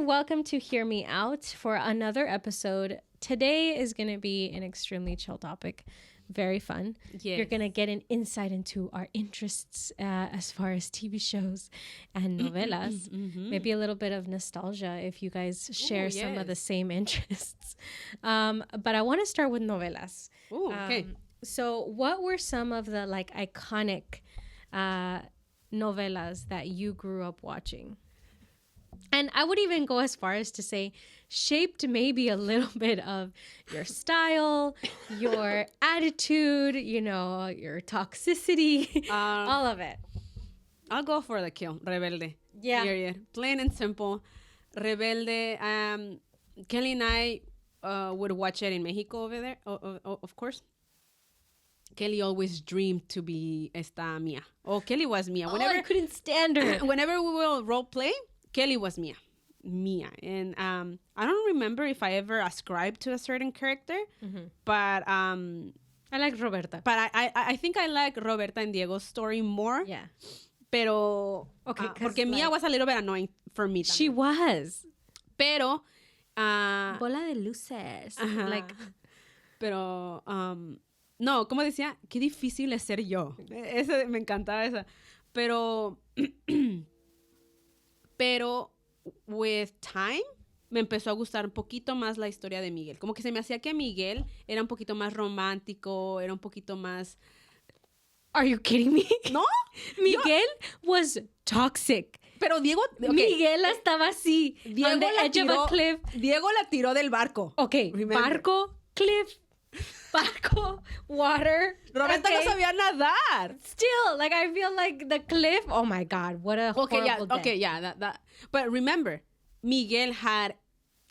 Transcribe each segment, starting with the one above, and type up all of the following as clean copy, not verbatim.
welcome to Hear Me Out for another episode. Today is going to be an extremely chill topic. Very fun. Yes. You're going to get an insight into our interests as far as TV shows and novelas. Maybe a little bit of nostalgia if you guys share some of the same interests. But I want to start with novelas. Ooh, okay. So what were some of the like iconic novelas that you grew up watching? And I would even go as far as to say shaped maybe a little bit of your style, your attitude, you know, your toxicity, all of it. I'll go for the kill. Rebelde. Yeah. Period. Plain and simple. Rebelde. Kelly and I would watch it in Mexico over there, of course. Kelly always dreamed to be esta Mia. Oh, Kelly was Mia. I couldn't stand her. Whenever we will role play, Kelly was Mia. And I don't remember if I ever ascribed to a certain character, but I like Roberta. But I think I like Roberta and Diego's story more. Yeah. Pero Okay, porque Mia was a little bit annoying for me. She was. Pero Bola de luces. Like, pero no, como decía, qué difícil es ser yo. Me encantaba esa. Pero with time me empezó a gustar un poquito más la historia de Miguel. Como que se me hacía que Miguel era un poquito más romántico, era un poquito más... Are you kidding me? ¿No? Miguel was toxic. Pero Diego... Okay. Miguel estaba así, Diego on the edge of a cliff. Diego la tiró del barco. Okay, Remember. barco, cliff, barco, water. Roberta no sabía nadar. Still, like, I feel like the cliff, oh my God, what a horrible day. Okay, yeah, that. But remember, Miguel had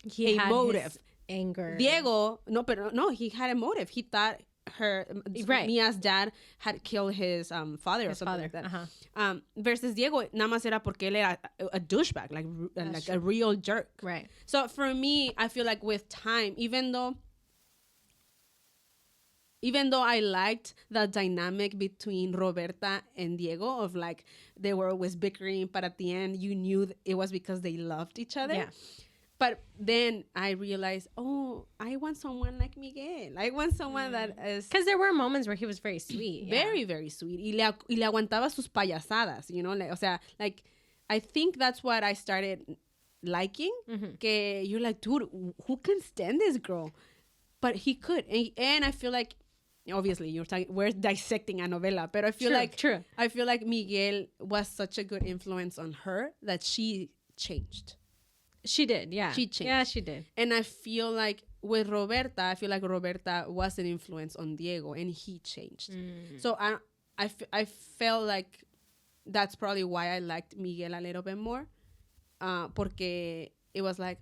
He a had motive. his anger. Diego, no, he had a motive. He thought Right. Mia's dad had killed his father or something like that. Versus Diego, nada más era porque él era a douchebag, like a real jerk. Right. So for me, I feel like with time, even though I liked the dynamic between Roberta and Diego of like they were always bickering, but at the end you knew it was because they loved each other. Yeah. But then I realized, I want someone like Miguel. I want someone that is... Because there were moments where he was very sweet. Very, very sweet. Y le aguantaba sus payasadas, you know? Like, o sea, like, I think that's what I started liking. Que you're like, dude, who can stand this girl? But he could. And I feel like, obviously, we're dissecting a novela, but I feel I feel like Miguel was such a good influence on her that she changed. She did, yeah. She changed. Yeah, she did. And I feel like with Roberta, Roberta was an influence on Diego, and he changed. So I felt like that's probably why I liked Miguel a little bit more, porque it was like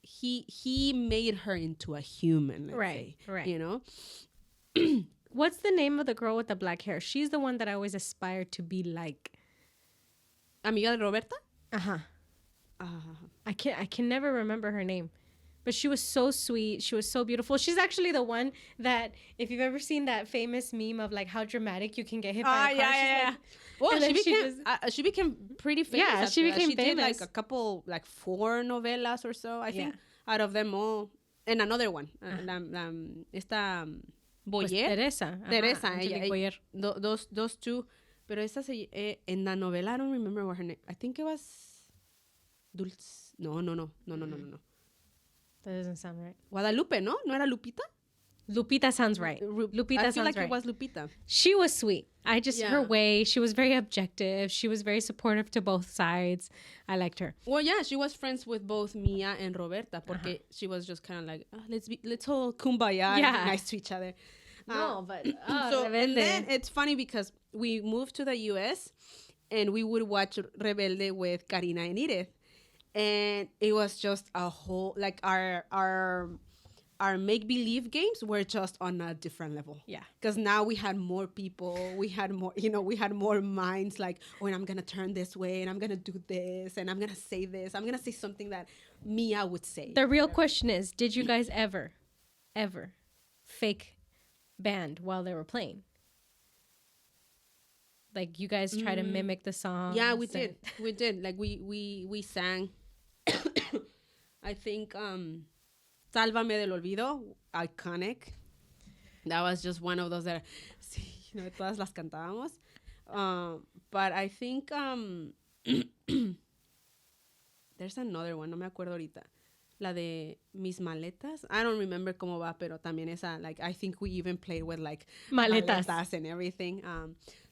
he made her into a human, let's say, right. You know. What's the name of the girl with the black hair? She's the one that I always aspired to be like. Amiga de Roberta? I can never remember her name, but she was so sweet. She was so beautiful. She's actually the one that, if you've ever seen that famous meme of like how dramatic you can get hit by a car. Yeah. Well, she became pretty famous. Yeah, she became famous. Did like a couple, like 4 novelas or so, I think, out of them all. And another one, esta Boyer. Pues Teresa. Ella, those two. Pero esa en la novela, I don't remember what her name. I think it was Dulce. No. That doesn't sound right. Guadalupe, ¿no? ¿No era Lupita? Lupita sounds right. Lupita I sounds feel like right. It was Lupita. She was sweet. Her way, she was very objective. She was very supportive to both sides. I liked her. Well, yeah, she was friends with both Mia and Roberta porque she was just kind of like, let's all kumbaya and be nice to each other. No, but and then it's funny because we moved to the US and we would watch Rebelde with Karina and Edith, and it was just a whole like our make-believe games were just on a different level. Yeah, because now we had more people, we had more minds like, and I'm gonna turn this way and I'm gonna do this and I'm gonna say something that Mia would say. The real question is, did you guys ever fake band while they were playing? Like, you guys try to mimic the song? Yeah, we did. Like we sang I think Sálvame del Olvido, iconic. That was just one of those that, sí, you know, todas las cantábamos. But I think there's another one, no me acuerdo ahorita. La de Mis Maletas. I don't remember cómo va, pero también esa, like, I think we even played with, like, maletas and everything.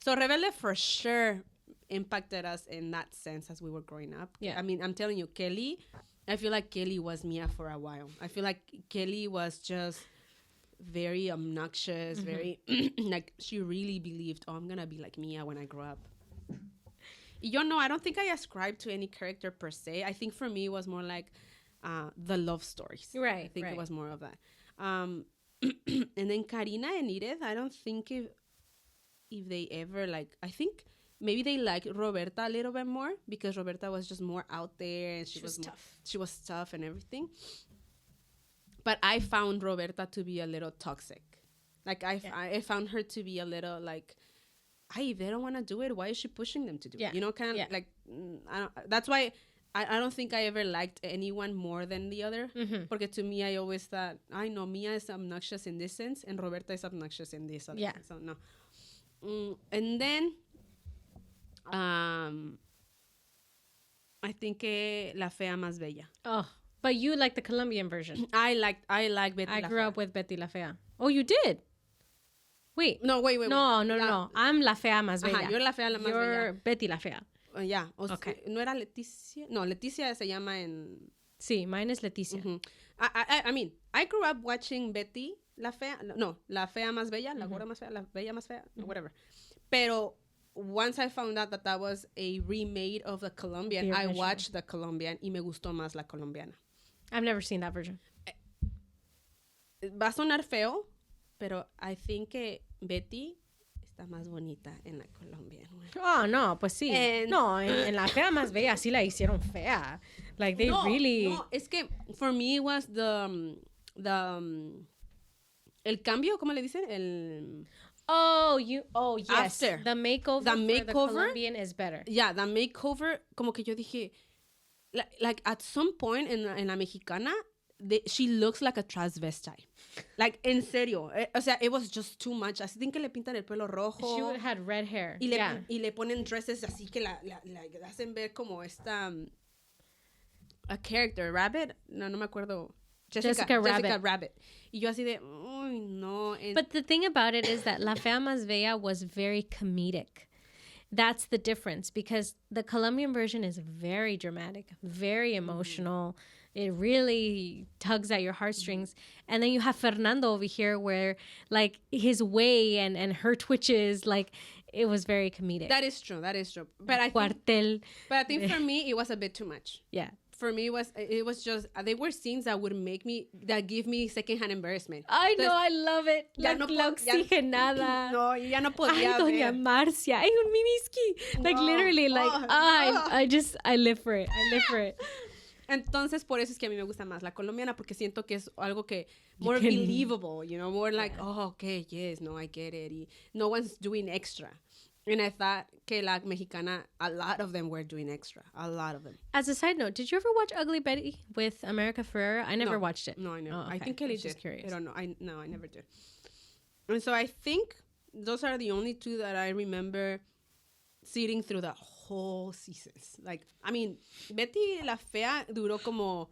So Rebelde for sure impacted us in that sense as we were growing up. Yeah. I mean, I'm telling you, Kelly, I feel like Kelly was Mia for a while. I feel like Kelly was just very obnoxious, very, like, she really believed, oh, I'm going to be like Mia when I grow up. You know, I don't think I ascribed to any character per se. I think for me it was more like the love stories. Right. I think it was more of that. And then Karina and Edith, I don't think if they ever, like, I think maybe they liked Roberta a little bit more because Roberta was just more out there and she was tough. She was tough and everything. But I found Roberta to be a little toxic. Like, I found her to be a little like, hey, if they don't want to do it, why is she pushing them to do it? You know, kind of like, that's why I don't think I ever liked anyone more than the other. Porque to me, I always thought, I know Mia is obnoxious in this sense and Roberta is obnoxious in this other sense. So, no. And then, I think La Fea Más Bella. Oh, but you like the Colombian version. I like Betty I La grew Fea. up with Betty La Fea. Oh, you did? Wait. No, wait. No. I'm La Fea Más Bella. Ajá, you're La Fea Más You're Bella. Betty La Fea. Yeah. Okay. ¿No era Leticia? No, Leticia se llama en... Sí, mine is Leticia. I mean, I grew up watching Betty La Fea. No, La Fea Más Bella, La Gorda Más Fea, La Bella Más Fea, whatever. Pero once I found out that was a remake of the Colombian, I watched the Colombian y me gustó más la colombiana. I've never seen that version. Va a sonar feo, pero I think que Betty está más bonita en la colombiana. Oh, no, pues sí. No, en La Fea Más Bella sí la hicieron fea. Like, they really... No, es que for me it was el cambio, ¿cómo le dicen? El... Oh, yes. After. The makeover for the Colombian is better. Yeah, the makeover, como que yo dije, like at some point in la mexicana, she looks like a transvestite. Like, en serio. O sea, it was just too much. Así que le pintan el pelo rojo. She would have had red hair. Y le ponen dresses así que la hacen ver como esta... a character, Rabbit. No me acuerdo. Jessica Rabbit. Y yo así de, uy, no. But the thing about it is that La Fea Más Bella was very comedic. That's the difference, because the Colombian version is very dramatic, very emotional. It really tugs at your heartstrings. And then you have Fernando over here where, like, his way and her twitches, like, it was very comedic. That is true. But I think for me, it was a bit too much. Yeah. For me, it was just, they were scenes that give me secondhand embarrassment. I know, I love it. La oxigenada. No, ya no podía Ay, Doña Marcia. Ay, un miniski. Like, literally, like, I live for it. Entonces, por eso es que a mí me gusta más la colombiana, porque siento que es algo que more believable, you know, more like, oh, okay, yes, no, I get it. Y no one's doing extra. And I thought que la mexicana, a lot of them were doing extra. A lot of them. As a side note, did you ever watch Ugly Betty with America Ferrera? I never watched it. No, I never. Oh, okay. I think Kelly did. Just curious. I don't know. I never did. And so I think those are the only two that I remember sitting through the whole seasons. Like, I mean, Betty la Fea duró como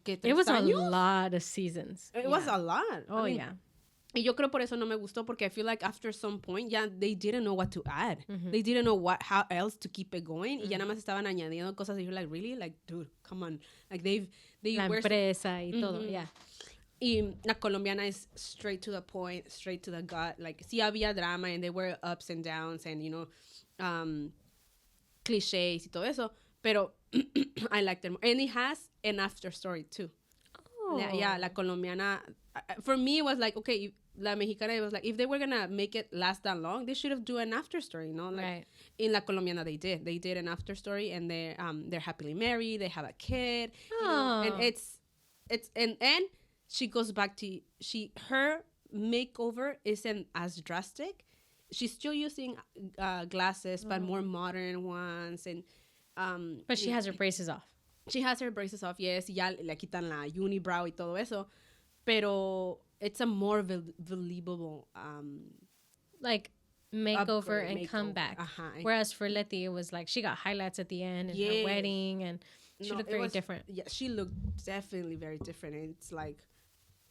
que 3 It was años. a lot of seasons. It was a lot. Oh, I mean, yeah. Y yo creo por eso no me gustó, porque I feel like after some point, they didn't know what to add. They didn't know how else to keep it going. Y ya nada más estaban añadiendo cosas y you're like, really? Like, dude, come on. Like, they La were... empresa y todo, yeah. Y la colombiana is straight to the point, straight to the gut. Like, sí había drama and there were ups and downs and, you know, clichés y todo eso. Pero I liked them. And it has an after story, too. Oh. Yeah, la colombiana... For me, it was like, okay, la mexicana, it was like, if they were going to make it last that long, they should have do an after story, you know? Like, right. In la colombiana, they did. They did an after story, and they're happily married. They have a kid. Oh. You know, and it's and she goes back to her makeover isn't as drastic. She's still using glasses, but more modern ones, and But she has her braces off. She has her braces off, yes, y ya le quitan la unibrow y todo eso, pero it's a more believable like makeover upgrade, and makeover. comeback. Uh-huh. Whereas for Letty, it was like she got highlights at the end and her wedding, and she looked very different. Yeah, she looked definitely very different. And it's like,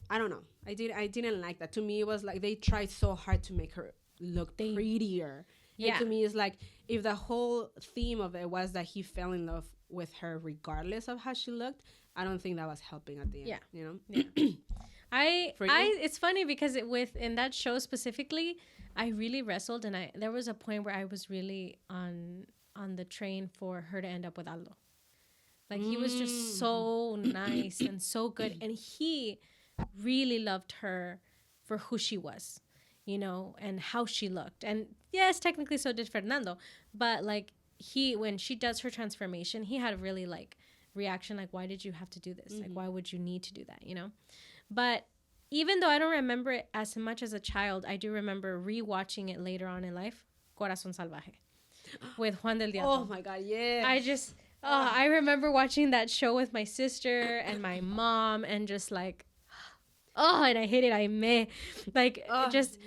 I don't know. I didn't like that. To me, it was like they tried so hard to make her look prettier. Yeah. And to me, it's like if the whole theme of it was that he fell in love with her regardless of how she looked, I don't think that was helping at the end. Yeah. You know? Yeah. It's funny because in that show specifically, I really wrestled, and there was a point where I was really on the train for her to end up with Aldo. Like he was just so nice and so good, and he really loved her for who she was, you know, and how she looked. And yes, technically so did Fernando, but like when she does her transformation, he had a really like reaction, like, why did you have to do this? Like, why would you need to do that, you know? But even though I don't remember it as much as a child, I do remember rewatching it later on in life, Corazón Salvaje, with Juan del Diablo. Oh my God, yeah. I remember watching that show with my sister and my mom, and just like, and I hate it.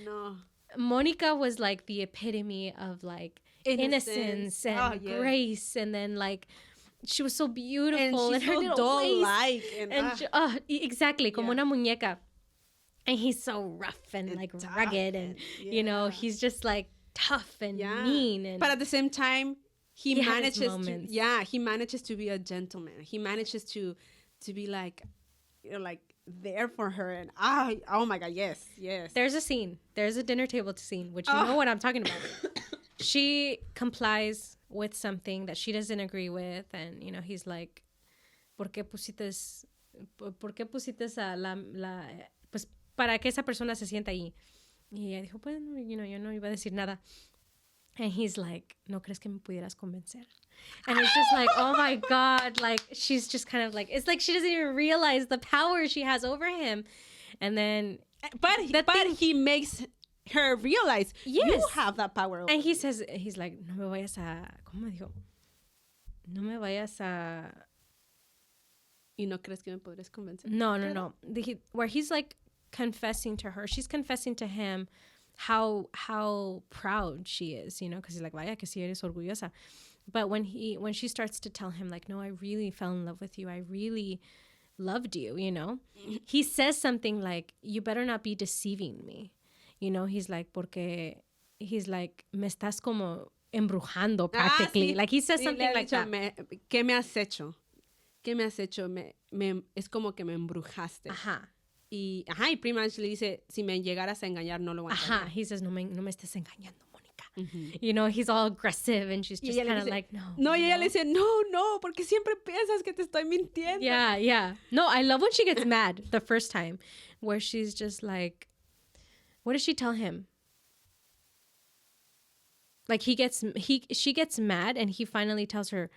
No. Monica was like the epitome of like innocence and grace, and then like she was so beautiful, and her little doll-like, exactly, como una muñeca. And he's so rough and like rugged, and you know, he's just like tough and mean. But at the same time, he manages to be a gentleman. He manages to be like, you know, like there for her. And oh my God, yes. There's a dinner table scene, which you know what I'm talking about. She complies with something that she doesn't agree with, and you know, he's like, ¿Por qué pusiste pues para que esa persona se sienta ahí? Y ella dijo, pues, you know, yo no iba a decir nada. And he's like, ¿no crees que me pudieras convencer? And it's just like, oh my God, like she's just kind of like, it's like she doesn't even realize the power she has over him. And then, but he makes her realize, you have that power over and he says, he's like, no me vayas a, ¿cómo dijo? No me vayas a. ¿Y no crees que me podrías convencer? No. Where he's like confessing to her, she's confessing to him how proud she is, you know, because he's like, vaya que si eres orgullosa. But when she starts to tell him like, no, I really fell in love with you, I really loved you, you know, he says something like, you better not be deceiving me, you know. He's like, porque he's like, me estás como embrujando practically. Like he says something like that. ¿Qué me has hecho? Es como que me embrujaste. Y pretty much le dice, si me llegaras a engañar, no lo voy a engañar. He says, no me estés engañando, Mónica. You know, he's all aggressive, and she's just kind of like, no. No, y ella le dice, no, porque siempre piensas que te estoy mintiendo. Yeah. No, I love when she gets mad the first time, where she's just like, what does she tell him? Like she gets mad, and he finally tells her,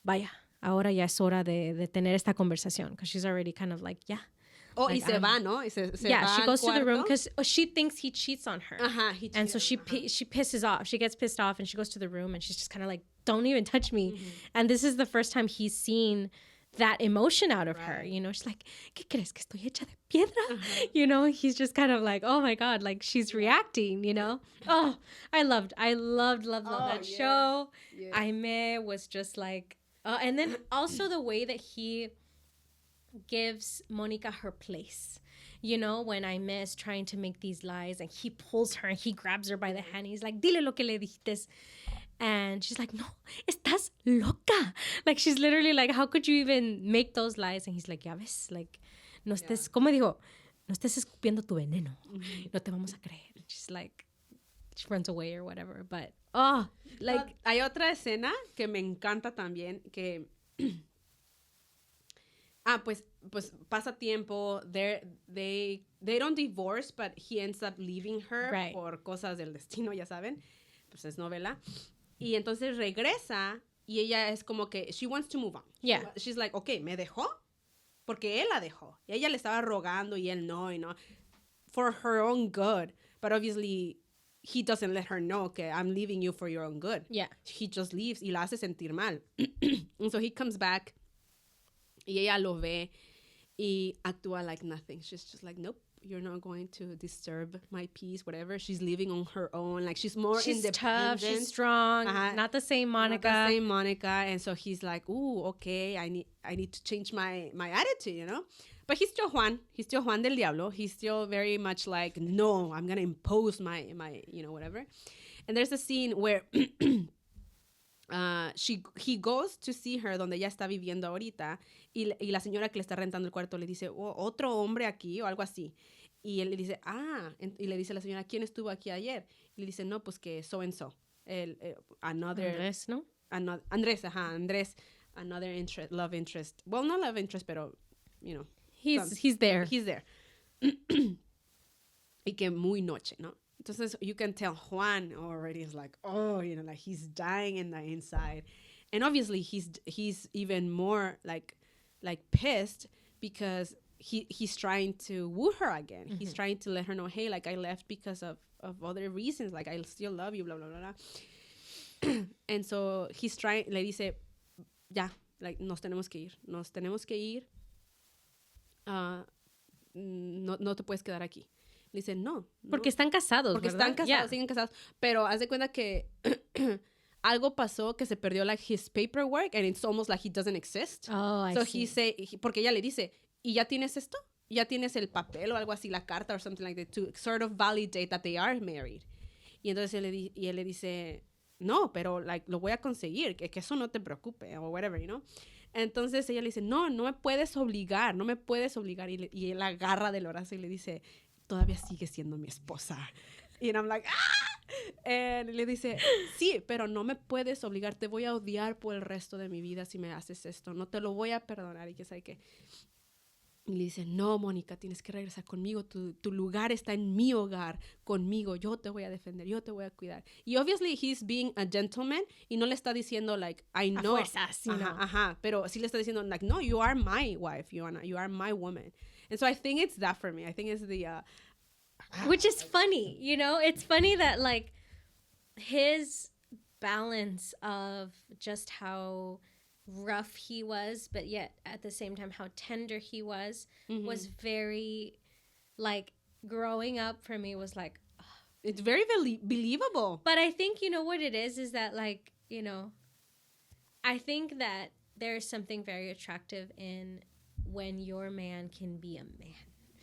vaya, ahora ya es hora de tener esta conversación, because she's already kind of like, yeah. Like, y se va, ¿no? Se she goes to the room because she thinks he cheats on her. And so she pisses off. She gets pissed off, and she goes to the room, and she's just kind of like, don't even touch me. And this is the first time he's seen that emotion out of her. You know, she's like, ¿qué crees que estoy hecha de piedra? You know, he's just kind of like, oh my God, like she's reacting, you know? Oh, I loved that show. Yes. Aimee was just like, and then also the way that he gives Monica her place, you know, when Aimee is trying to make these lies, and he pulls her and he grabs her by the hand. He's like, dile lo que le dijiste. And she's like, no, estás loca. Like, she's literally like, how could you even make those lies? And he's like, ya ves, like, no estés, ¿cómo dijo? No estés escupiendo tu veneno. No te vamos a creer. And she's like, she runs away or whatever. But, like. Hay otra escena que me encanta también, que pues pasa tiempo. They don't divorce, but he ends up leaving her por cosas del destino, ya saben. Pues es novela. Y entonces regresa, y ella es como que she wants to move on. Yeah. She's like, okay, ¿me dejó? Porque él la dejó. Y ella le estaba rogando y él no, for her own good. But obviously he doesn't let her know que I'm leaving you for your own good. Yeah. He just leaves y la hace sentir mal. And so he comes back y ella lo ve y actúa like nothing. She's just like, nope, you're not going to disturb my peace, whatever. She's living on her own. Like, she's more She's independent. tough. She's strong. Uh-huh. Not the same Monica. Not the same Monica. And so he's like, ooh, okay, I need to change my attitude, you know? But he's still Juan. He's still Juan del Diablo. He's still very much like, no, I'm going to impose my, you know, whatever. And there's a scene where he goes to see her donde ella está viviendo ahorita y la señora que le está rentando el cuarto le dice, oh, otro hombre aquí o algo así. Y él le dice, y le dice a la señora, ¿quién estuvo aquí ayer? Y le dice, no, pues que so and so. Andrés, ¿no? Andrés, another interest, love interest. Well, not love interest, pero, you know. He's there. He's there. Y que muy noche, ¿no? Entonces, you can tell Juan already is like, oh, you know, like he's dying in the inside. And obviously, he's even more like pissed because he's trying to woo her again. Mm-hmm. He's trying to let her know, hey, like I left because of other reasons. Like I still love you, blah, blah, blah, blah. And so he's trying, le dice, ya, like nos tenemos que ir. No te puedes quedar aquí. Le dice, no. Porque están casados, Porque ¿verdad? están casados, siguen casados. Pero haz de cuenta que algo pasó que se perdió like his paperwork and it's almost like he doesn't exist. Oh, I see. Porque ella le dice, ¿y ya tienes esto? ¿Ya tienes el papel o algo así, la carta or something like that to sort of validate that they are married? Y entonces él le dice, no, pero like lo voy a conseguir, que eso no te preocupe o whatever, you know? Entonces ella le dice, no me puedes obligar. Y él agarra del brazo y le dice, todavía sigue siendo mi esposa. Y I'm like, ¡ah! Y le dice, sí, pero no me puedes obligar. Te voy a odiar por el resto de mi vida si me haces esto. No te lo voy a perdonar. Y que sabe que... Y le dice, no, Mónica, tienes que regresar conmigo. Tu lugar está en mi hogar, conmigo. Yo te voy a defender, yo te voy a cuidar. Y obviously he's being a gentleman y no le está diciendo, like, I know. A fuerzas, pero sí le está diciendo, like, no, you are my wife, Joanna. You are my woman. And so I think it's that for me. I think it's the... Which is funny, you know? It's funny that, like, his balance of just how rough he was, but yet at the same time how tender he was very, like, growing up for me was like, oh. It's very believable. But I think, you know what it is that, like, you know, I think that there's something very attractive in when your man can be a man.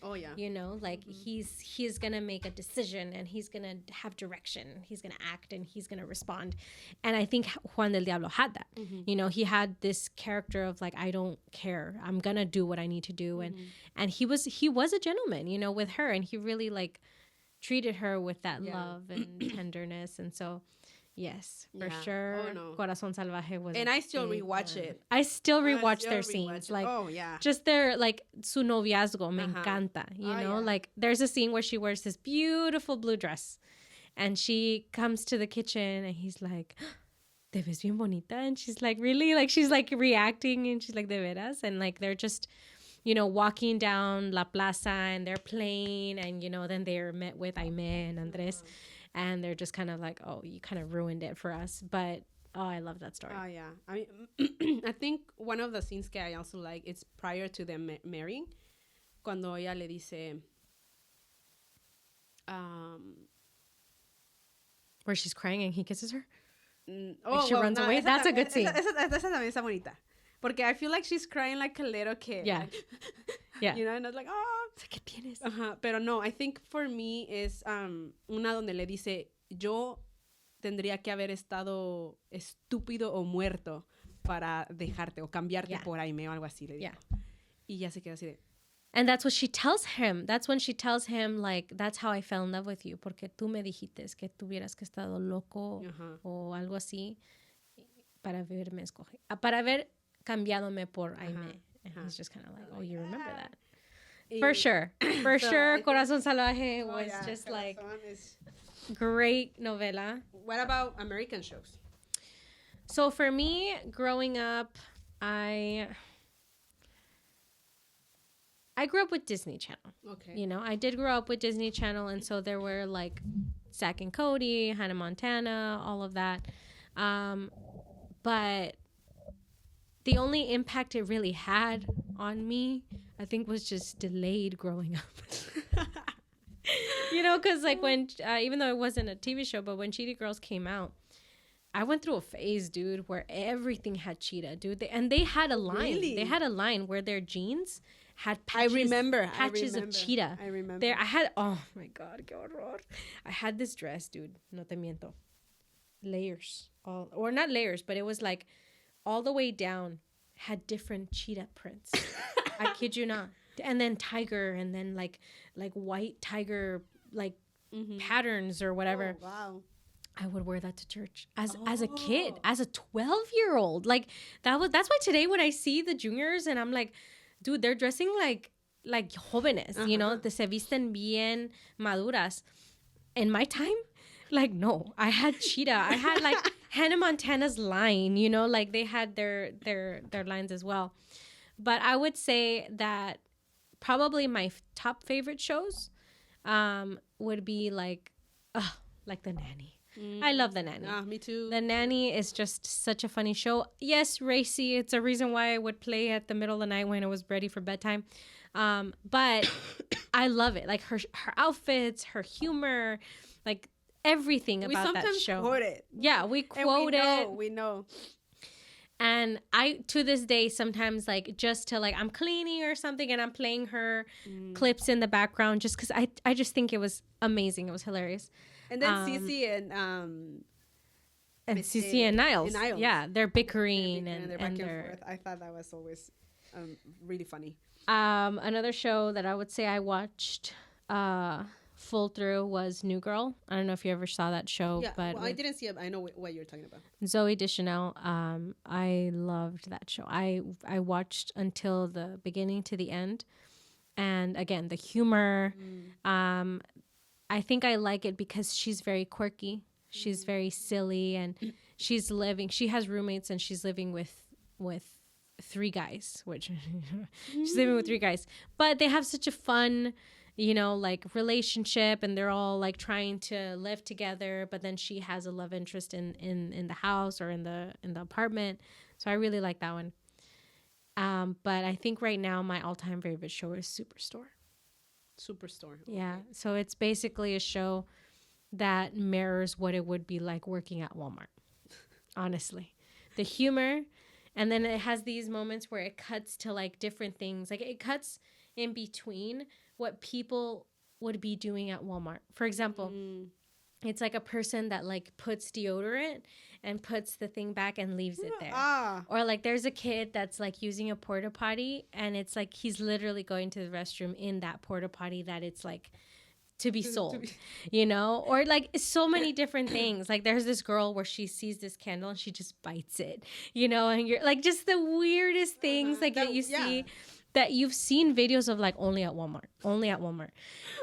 Oh, yeah. You know, like he's going to make a decision and he's going to have direction. He's going to act and he's going to respond. And I think Juan del Diablo had that. Mm-hmm. You know, he had this character of like, I don't care. I'm going to do what I need to do. And he was a gentleman, you know, with her. And he really like treated her with that love and tenderness. And so, yes, for sure. Oh, no. Corazón Salvaje was. And I still rewatch it. I still rewatch their scenes. Like, oh, yeah. Just their, like, su noviazgo, me encanta. You know, like, there's a scene where she wears this beautiful blue dress. And she comes to the kitchen and he's like, te ves bien bonita. And she's like, really? Like, she's like reacting and she's like, de veras? And like, they're just, you know, walking down La Plaza and they're playing. And, you know, then they're met with Aimee and Andres. And they're just kind of like, oh, you kind of ruined it for us. But, oh, I love that story. Oh, yeah. I mean, I think one of the scenes that I also like, it's prior to them marrying. Cuando ella le dice... Where she's crying and he kisses her? Like she runs away? That's a good scene. Esa también está bonita. Porque I feel like she's crying like a little kid. Yeah. Like, yeah. You know, and I was like, oh. ¿Qué tienes? Pero no, I think for me is una donde le dice, yo tendría que haber estado estúpido o muerto para dejarte o cambiarte por Aimee o algo así, le digo. Yeah. Y ya se queda así de... And that's what she tells him. That's when she tells him, like, that's how I fell in love with you. Porque tú me dijiste que tuvieras que estado loco o algo así para haber cambiadome por Aimee. And he's just kind of like, oh, you remember that. For sure. For sure, Corazón Salvaje was just like great novela. What about American shows? So for me, growing up, I grew up with Disney Channel. Okay. You know, I did grow up with Disney Channel, and so there were like Zack and Cody, Hannah Montana, all of that. But the only impact it really had on me, I think, was just delayed growing up. You know, because like when, even though it wasn't a TV show, but when Cheetah Girls came out, I went through a phase, dude, where everything had cheetah, dude. They had a line. Really? They had a line where their jeans had patches. I remember. Of cheetah. I remember. There, I had. Oh my god, qué horror! I had this dress, dude. No te miento. Layers, or not layers, but it was like all the way down had different cheetah prints. I kid you not. And then tiger, and then like white tiger, like patterns or whatever. Oh, wow. I would wear that to church as a kid, as a 12-year-old. Like that's why today when I see the juniors and I'm like, dude, they're dressing like jóvenes, you know, se visten bien maduras. In my time, like no, I had cheetah. I had like Hannah Montana's line, you know, like they had their lines as well. But I would say that probably my top favorite shows would be like The Nanny. I love The Nanny. Me too. The Nanny is just such a funny show. Yes, racy. It's a reason why I would play at the middle of the night when it was ready for bedtime. But I love it. Like her outfits, her humor, like everything about that show. We sometimes quote it. Yeah, we quote it. We know. And I, to this day, sometimes like just to like, I'm cleaning or something and I'm playing her clips in the background just because I just think it was amazing. It was hilarious. And then Cece and Cece and Niles. Niles. Yeah, they're bickering and they're back and they're forth. I thought that was always really funny. Another show that I would say I watched full through was New Girl. I don't know if you ever saw that show, Yeah, but I didn't see it. I know what you're talking about. Zoe Deschanel. I loved that show. I watched until the beginning to the end, and again the humor. I think I like it because she's very quirky. She's very silly, and she has roommates, and she's living with 3 guys, which she's living with 3 guys. But they have such a fun, you know, like relationship, and they're all like trying to live together, but then she has a love interest in the house or in the apartment. So I really like that one. But I think right now my all-time favorite show is Superstore. Superstore. Yeah. So it's basically a show that mirrors what it would be like working at Walmart. Honestly. The humor, and then it has these moments where it cuts to like different things. Like it cuts in between what people would be doing at Walmart. For example, it's like a person that like puts deodorant and puts the thing back and leaves it there. Or like there's a kid that's like using a porta potty, and it's like he's literally going to the restroom in that porta potty that it's like to be sold, you know? Or like so many different things. Like there's this girl where she sees this candle and she just bites it, you know? And you're like just the weirdest things like that you see. That you've seen videos of like only at Walmart.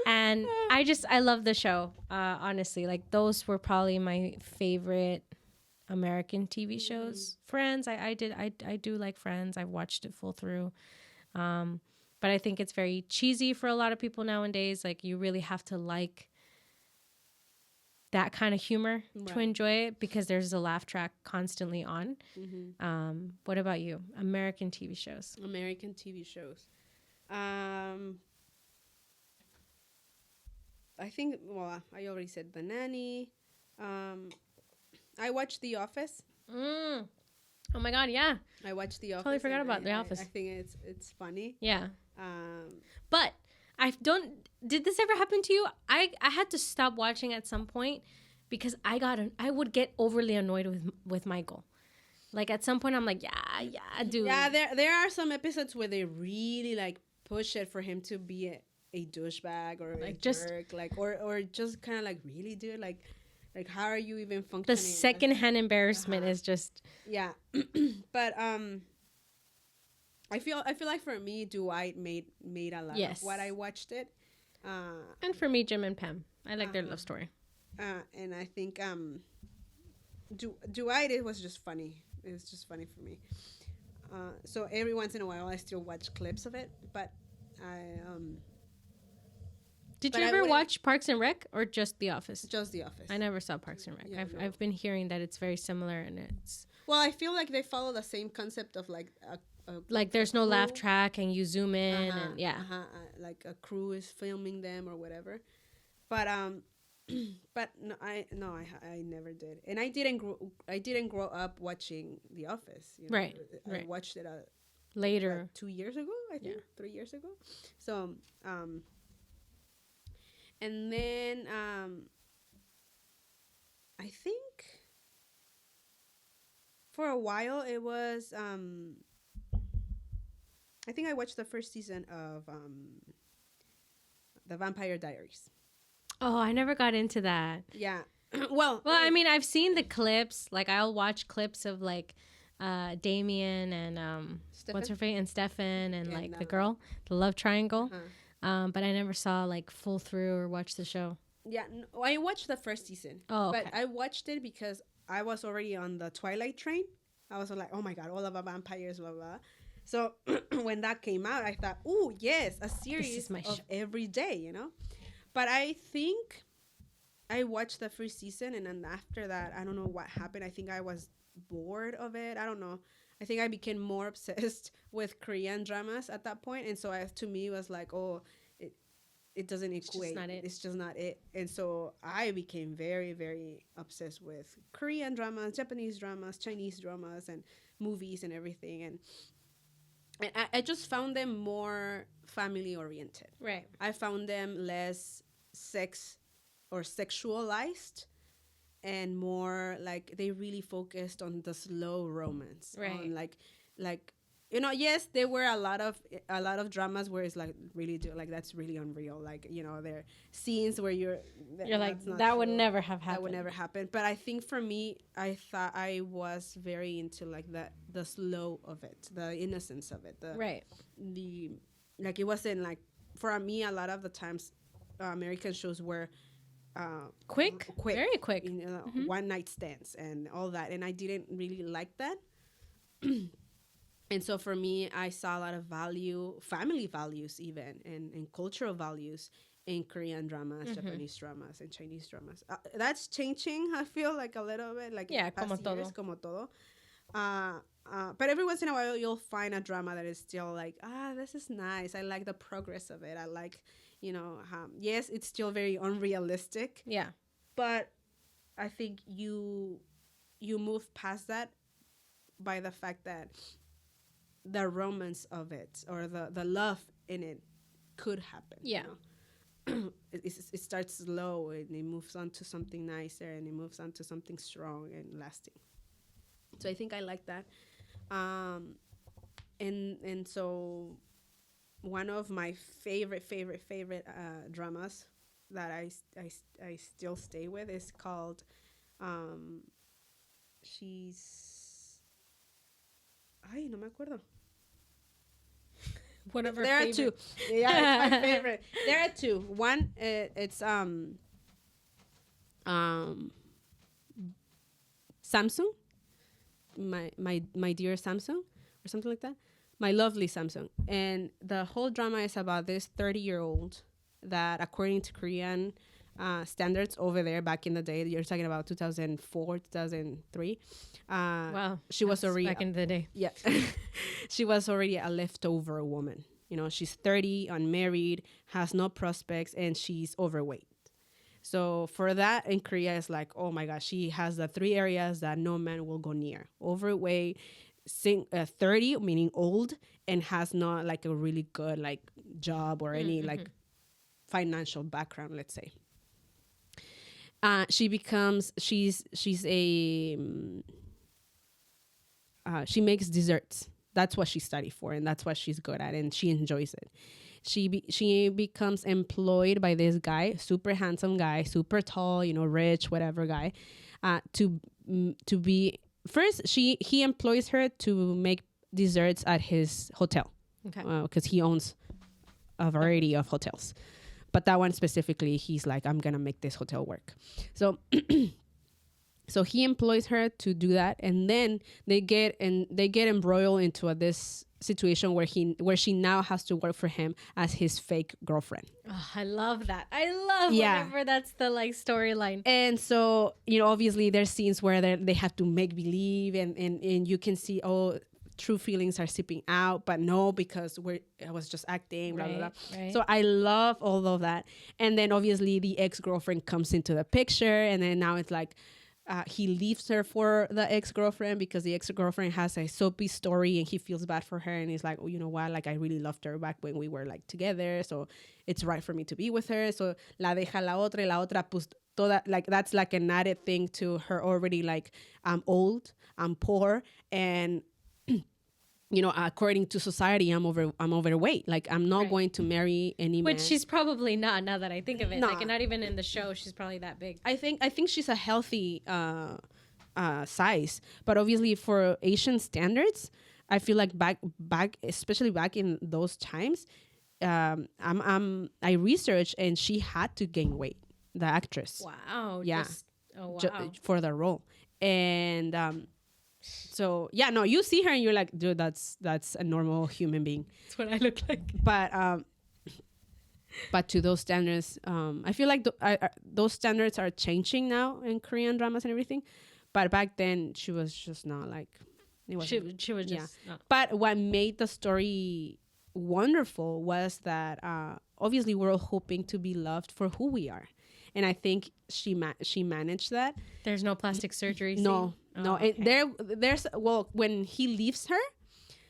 And I love the show. Honestly, like those were probably my favorite American TV shows. Friends, I do like Friends. I've watched it full through. But I think it's very cheesy for a lot of people nowadays. Like you really have to like that kind of humor to enjoy it, because there's a laugh track constantly on. What about you? American TV shows. American TV shows. I think, well, I already said The Nanny. I watched The Office. Oh my God, yeah. I watched The Office. Totally forgot about The Office. I think it's funny. Yeah. But did this ever happen to you? I had to stop watching at some point because I would get overly annoyed with Michael. Like at some point I'm like, yeah, dude. Yeah, there are some episodes where they really like push it for him to be a douchebag or like a jerk, like or just kind of like, really, dude, like how are you even functioning? The secondhand embarrassment is just but I feel like for me, Dwight made a lot of what I watched it. And for me, Jim and Pam, I like their love story. And I think Dwight, it was just funny. It was just funny for me. So every once in a while, I still watch clips of it, but Did But you I ever wouldn't- watch Parks and Rec or just The Office? Just The Office. I never saw Parks and Rec. Yeah, no. I've been hearing that it's very similar and it's Well, I feel like they follow the same concept of like a like there's no laugh crew. track and you zoom in and yeah. Like a crew is filming them or whatever. But but no, I never did, and I didn't grow up watching The Office. You know? Right, I right. watched it Later. 2 years ago, I think, 3 years ago. So and then I think for a while it was I think I watched the first season of The Vampire Diaries. Oh, I never got into that. Yeah. Well, I mean, I've seen the clips. Like, I'll watch clips of like Damien and what's her face and Stefan and like the girl, the love triangle. But I never saw like full through or watch the show. Yeah, no, I watched the first season. Oh, okay. But I watched it because I was already on the Twilight train. I was like, oh my God, all about vampires, blah, blah. So when that came out, I thought, oh, yes, a series my of show. every day, you know? But I think I watched the first season, and then after that, I don't know what happened. I think I was bored of it. I don't know. I think I became more obsessed with Korean dramas at that point. And so to me, it was like, oh, it doesn't equate. It's just not it. And so I became very, very obsessed with Korean dramas, Japanese dramas, Chinese dramas, and movies and everything. And I just found them more family oriented. Right. I found them less sex or sexualized and more like they really focused on the slow romance. Right. On like you know, yes, there were a lot of dramas where it's like really like that's really unreal. Like, you know, there are scenes where you're like, that would never have happened. That would never happen. But I think for me, I thought I was very into like the slow of it, the innocence of it, right. The like it wasn't like for me a lot of the times American shows were quick, very quick, you know, one night stands and all that, and I didn't really like that. And so for me, I saw a lot of family values even, and cultural values in Korean dramas, Japanese dramas, and Chinese dramas. That's changing, I feel, like a little bit. Like yeah, como todo. But every once in a while, you'll find a drama that is still like, this is nice. I like the progress of it. I like, you know, yes, it's still very unrealistic. Yeah. But I think you move past that by the fact that the romance of it or the love in it could happen. Yeah. You know? It starts slow and it moves on to something nicer and it moves on to something strong and lasting. So I think I like that. And so one of my favorite dramas that I still stay with is called Ay, no me acuerdo. Whatever. There are two. Yeah, it's my favorite. There are two. One, it's Samsung. My dear Samsung, or something like that. My lovely Samsung. And the whole drama is about this 30-year-old that, according to Korean standards over there back in the day, you're talking about 2004, 2003. Wow. She was already back in the day. Yeah. She was already a leftover woman. You know, she's 30, unmarried, has no prospects, and she's overweight. So for that in Korea, it's like, oh my gosh, she has the three areas that no man will go near: overweight, 30, meaning old, and has not like a really good like job or any like financial background, let's say. She makes desserts. That's what she studied for, and that's what she's good at, and she enjoys it. She becomes employed by this guy, super handsome guy, super tall, you know, rich, whatever guy, to be first. He employs her to make desserts at his hotel, Okay. Because he owns a variety of hotels, but that one specifically, he's like, I'm gonna make this hotel work. So. So he employs her to do that, and then they get embroiled into this situation where she now has to work for him as his fake girlfriend. Oh, I love that. I love Yeah. whenever that's the like storyline. And so, obviously there's scenes where they have to make believe and you can see, oh, true feelings are seeping out, but no, because I was just acting, blah, blah, blah. Right. So I love all of that. And then obviously the ex-girlfriend comes into the picture, and then now it's like, he leaves her for the ex-girlfriend because the ex-girlfriend has a soapy story and he feels bad for her, and he's like, oh, you know what, like I really loved her back when we were like together, so it's right for me to be with her. So la deja la otra, y la otra pues toda, like that's like an added thing to her already, like I'm old, I'm poor, and according to society, I'm overweight. Like I'm not going to marry any man. Which she's probably not, now that I think of it. Nah. Like not even in the show, she's probably that big. I think she's a healthy size, but obviously for Asian standards, I feel like back especially back in those times, I researched and she had to gain weight, the actress. Wow. Yeah. Wow. For the role. And so yeah, no, you see her and you're like, dude, that's a normal human being. That's what I look like. But to those standards, I feel like those standards are changing now in Korean dramas and everything. But back then, she was just not like. She was just. Yeah. But what made the story wonderful was that obviously we're all hoping to be loved for who we are, and I think she managed that. There's no plastic surgery. No. Okay. And there's when he leaves her,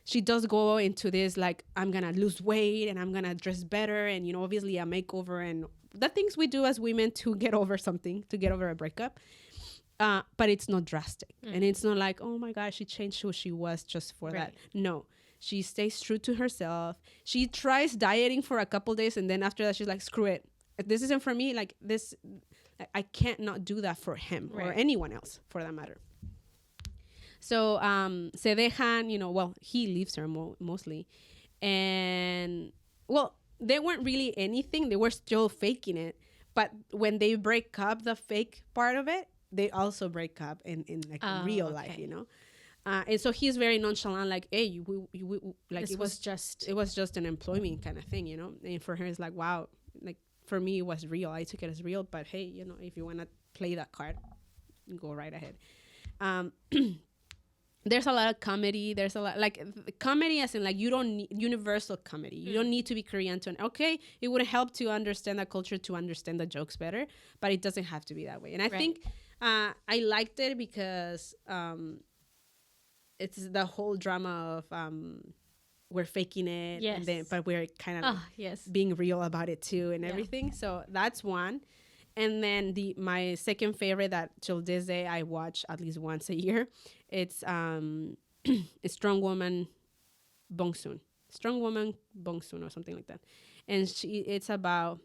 she does go into this like, I'm gonna lose weight and I'm gonna dress better, and obviously a makeover and the things we do as women to get over something, to get over a breakup. But it's not drastic, and it's not like, oh my God, she changed who she was just for that. No, she stays true to herself. She tries dieting for a couple days, and then after that she's like, screw it, this isn't for me. Like this, I can't not do that for him or anyone else for that matter. So se dejan, well, he leaves her mostly, and well, they weren't really anything. They were still faking it, but when they break up, the fake part of it, they also break up in like real life, and so he's very nonchalant, like, hey, we like it was just an employment kind of thing, and for her it's like, wow, like for me it was real, I took it as real, but hey, if you want to play that card, go right ahead. There's a lot of comedy. There's a lot like comedy as in like you don't need universal comedy. You don't need to be Korean okay, it would help to understand the culture, to understand the jokes better, but it doesn't have to be that way. And I think I liked it because it's the whole drama of we're faking it, and then, but we're kind of being real about it too and everything. So that's one. And then my second favorite that till this day I watch at least once a year, it's Strong Woman Bong-soon. Strong Woman Bong-soon or something like that. And it's about,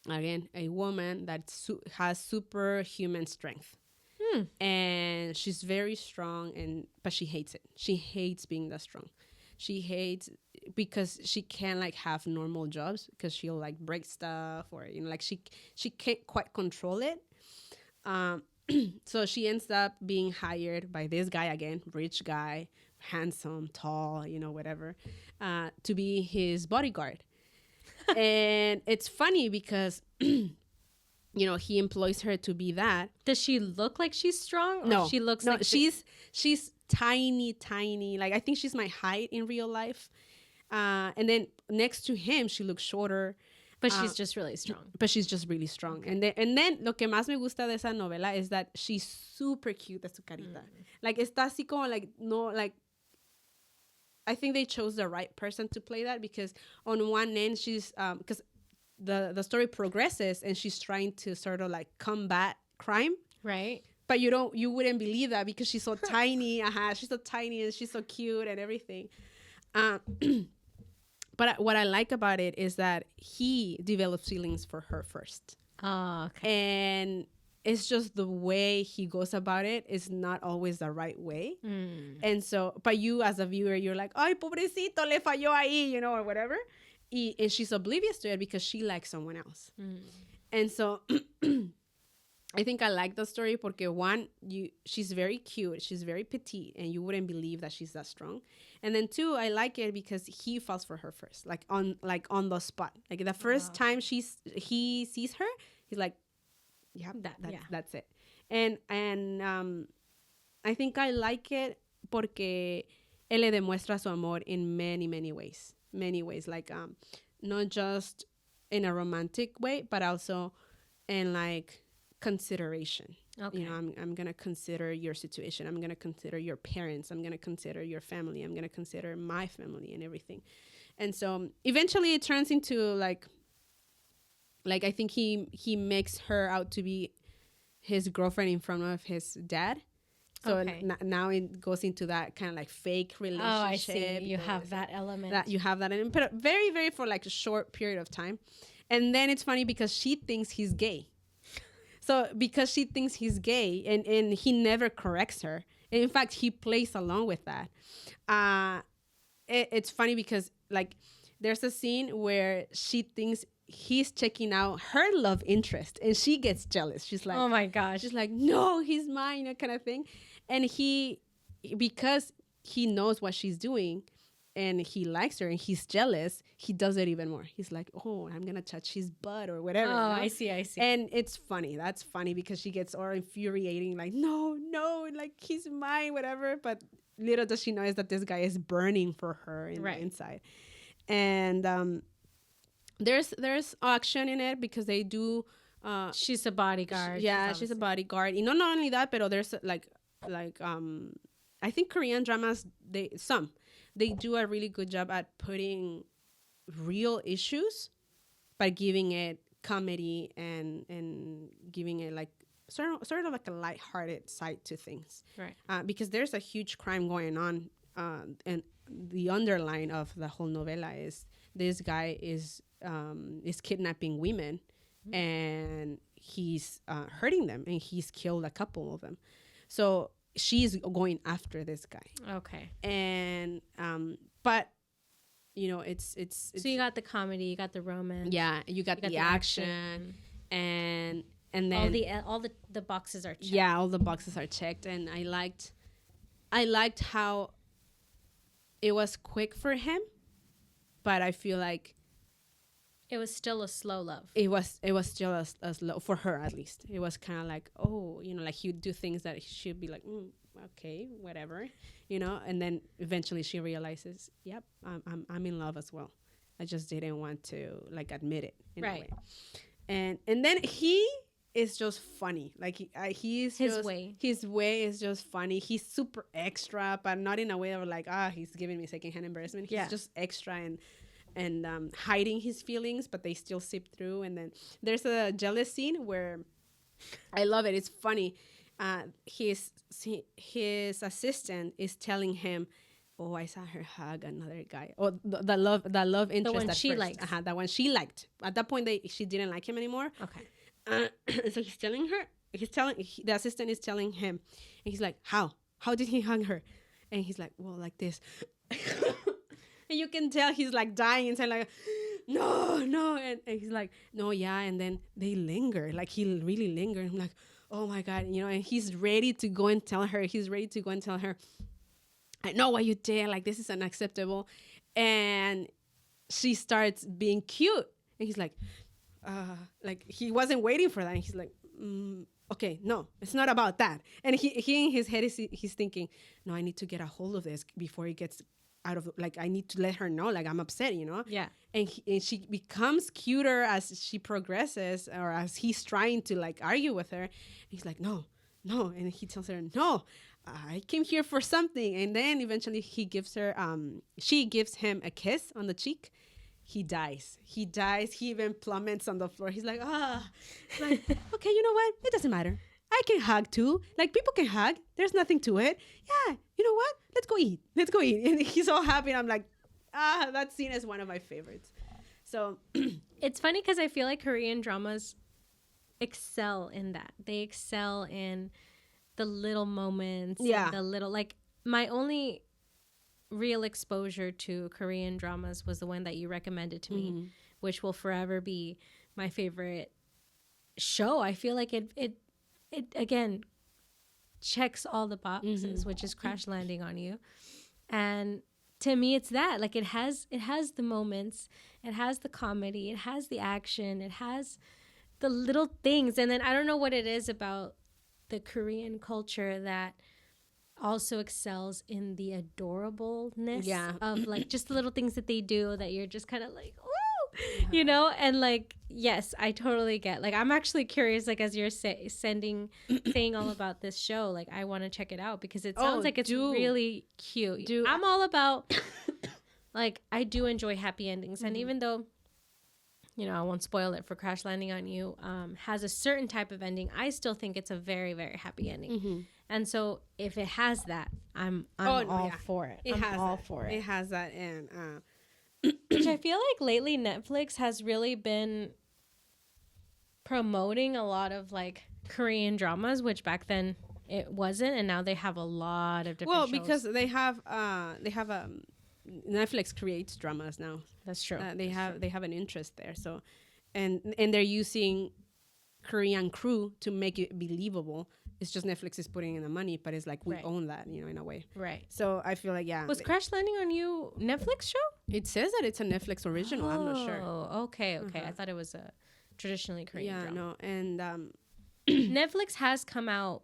again, a woman that has superhuman strength. And she's very strong, but she hates it. She hates being that strong. She hates because she can't like have normal jobs because she'll like break stuff, or like she can't quite control it. So she ends up being hired by this guy, again, rich guy, handsome, tall, whatever, to be his bodyguard. And it's funny because he employs her to be that. Does she look like she's strong? Or No, she looks no. like She's tiny. Like I think she's my height in real life. And then next to him, she looks shorter. But she's just really strong. But she's just really strong. Okay. And then lo que más me gusta de esa novela is that she's super cute de su carita. Like está así como like no like. I think they chose the right person to play that, because on one end she's because the story progresses and she's trying to sort of like combat crime. Right. But you wouldn't believe that because she's so tiny. She's so tiny and she's so cute and everything. But what I like about it is that he develops feelings for her first. Oh, okay. And it's just the way he goes about it is not always the right way. And so, but you as a viewer, you're like, ay, pobrecito, le falló ahí, or whatever. And she's oblivious to it because she likes someone else. And so I think I like the story porque one, she's very cute, she's very petite, and you wouldn't believe that she's that strong. And then two, I like it because he falls for her first, like on the spot. Like the first time he sees her, he's like, yeah, that's it. And I think I like it porque él le demuestra su amor in many ways, like not just in a romantic way, but also in like consideration. Okay. You know, I'm gonna consider your situation, I'm gonna consider your parents, I'm gonna consider your family, I'm gonna consider my family and everything. And so eventually it turns into like I think he makes her out to be his girlfriend in front of his dad. So okay. Now it goes into that kind of like fake relationship. Oh, I see. You have that element. That you have that in, but very for like a short period of time. And then it's funny because she thinks he's gay. So because she thinks he's gay and he never corrects her. And in fact, he plays along with that. It's funny because like there's a scene where she thinks he's checking out her love interest and she gets jealous. She's like, oh my gosh. She's like, no, he's mine, that kind of thing. And because he knows what she's doing and he likes her and he's jealous, he does it even more. He's like, oh, I'm going to touch his butt or whatever. Oh, you know? I see. And it's funny. That's funny because she gets all infuriating, like, no, like he's mine, whatever. But little does she know is that this guy is burning for her the inside. And there's action in it because they do. She's a bodyguard. She's a bodyguard. You know, not only that, but there's like I think Korean dramas they do a really good job at putting real issues, by giving it comedy and giving it like sort of like a lighthearted side to things. Right. Because there's a huge crime going on, and the underline of the whole novela is this guy is kidnapping women, and he's hurting them, and he's killed a couple of them. So she's going after this guy. Okay. And but you know, it's so you got the comedy, you got the romance. Yeah, you got the action. And then all the boxes are checked. Yeah, all the boxes are checked, and I liked how it was quick for him, but I feel like it was still a slow love. It was still a slow, for her at least. It was kind of like, oh, you know, like he'd do things that she'd be like, okay, whatever, you know. And then eventually she realizes, yep, I'm in love as well. I just didn't want to like admit it. Right. And then he is just funny. Like his way is just funny. He's super extra, but not in a way of like, he's giving me secondhand embarrassment. He's just extra and hiding his feelings, but they still seep through. And then there's a jealous scene where I love it. It's funny. His assistant is telling him, "Oh, I saw her hug another guy." Oh, the love interest, the one she liked. That one she liked. At that point, she didn't like him anymore. Okay. So the assistant is telling him, and he's like, "How did he hug her?" And he's like, "Well, like this." And you can tell he's like dying inside, like, no. And he's like, no, yeah. And then they linger, like he really lingered. I'm like, oh my God, you know, and he's ready to go and tell her. I know what you did. Like, this is unacceptable. And she starts being cute. And he's like he wasn't waiting for that. And he's like, okay, no, it's not about that. And he in his head, he's thinking, no, I need to get a hold of this before it gets out of, like, I need to let her know, like, I'm upset, you know? Yeah. And she becomes cuter as she progresses, or as he's trying to, like, argue with her. He's like, no. And he tells her, no, I came here for something. And then eventually she gives him a kiss on the cheek. He dies. He even plummets on the floor. He's like, like, okay, you know what? It doesn't matter. I can hug too. Like, people can hug. There's nothing to it. Yeah, you know what? Let's go eat. And he's all happy. And I'm like, that scene is one of my favorites. So it's funny because I feel like Korean dramas excel in that. They excel in the little moments. Yeah. The little, like, my only real exposure to Korean dramas was the one that you recommended to me, which will forever be my favorite show. I feel like it it again checks all the boxes, which is Crash Landing on You. And to me, it's that, like, it has the moments, it has the comedy, it has the action, it has the little things. And then I don't know what it is about the Korean culture that also excels in the adorableness of, like, just the little things that they do that you're just kind of like, you know. And like, yes, I totally get, like, I'm actually curious, like, as you're saying all about this show, like, I want to check it out because it sounds like it's really cute. I'm all about like, I do enjoy happy endings. And even though, you know, I won't spoil it for Crash Landing on You, has a certain type of ending, I still think it's a very, very happy ending. And so if it has that, I'm all for it. It has that. And which I feel like lately Netflix has really been promoting a lot of, like, Korean dramas, which back then it wasn't, and now they have a lot of different shows. Because they have Netflix creates dramas now. That's true. They have an interest there. So, and they're using Korean crew to make it believable. It's just Netflix is putting in the money, but it's like we own that, you know, in a way. Right. So I feel like, was Crash Landing on You Netflix show? It says that it's a Netflix original. I'm not sure. Oh, okay. I thought it was a traditionally Korean drama. No, and Netflix has come out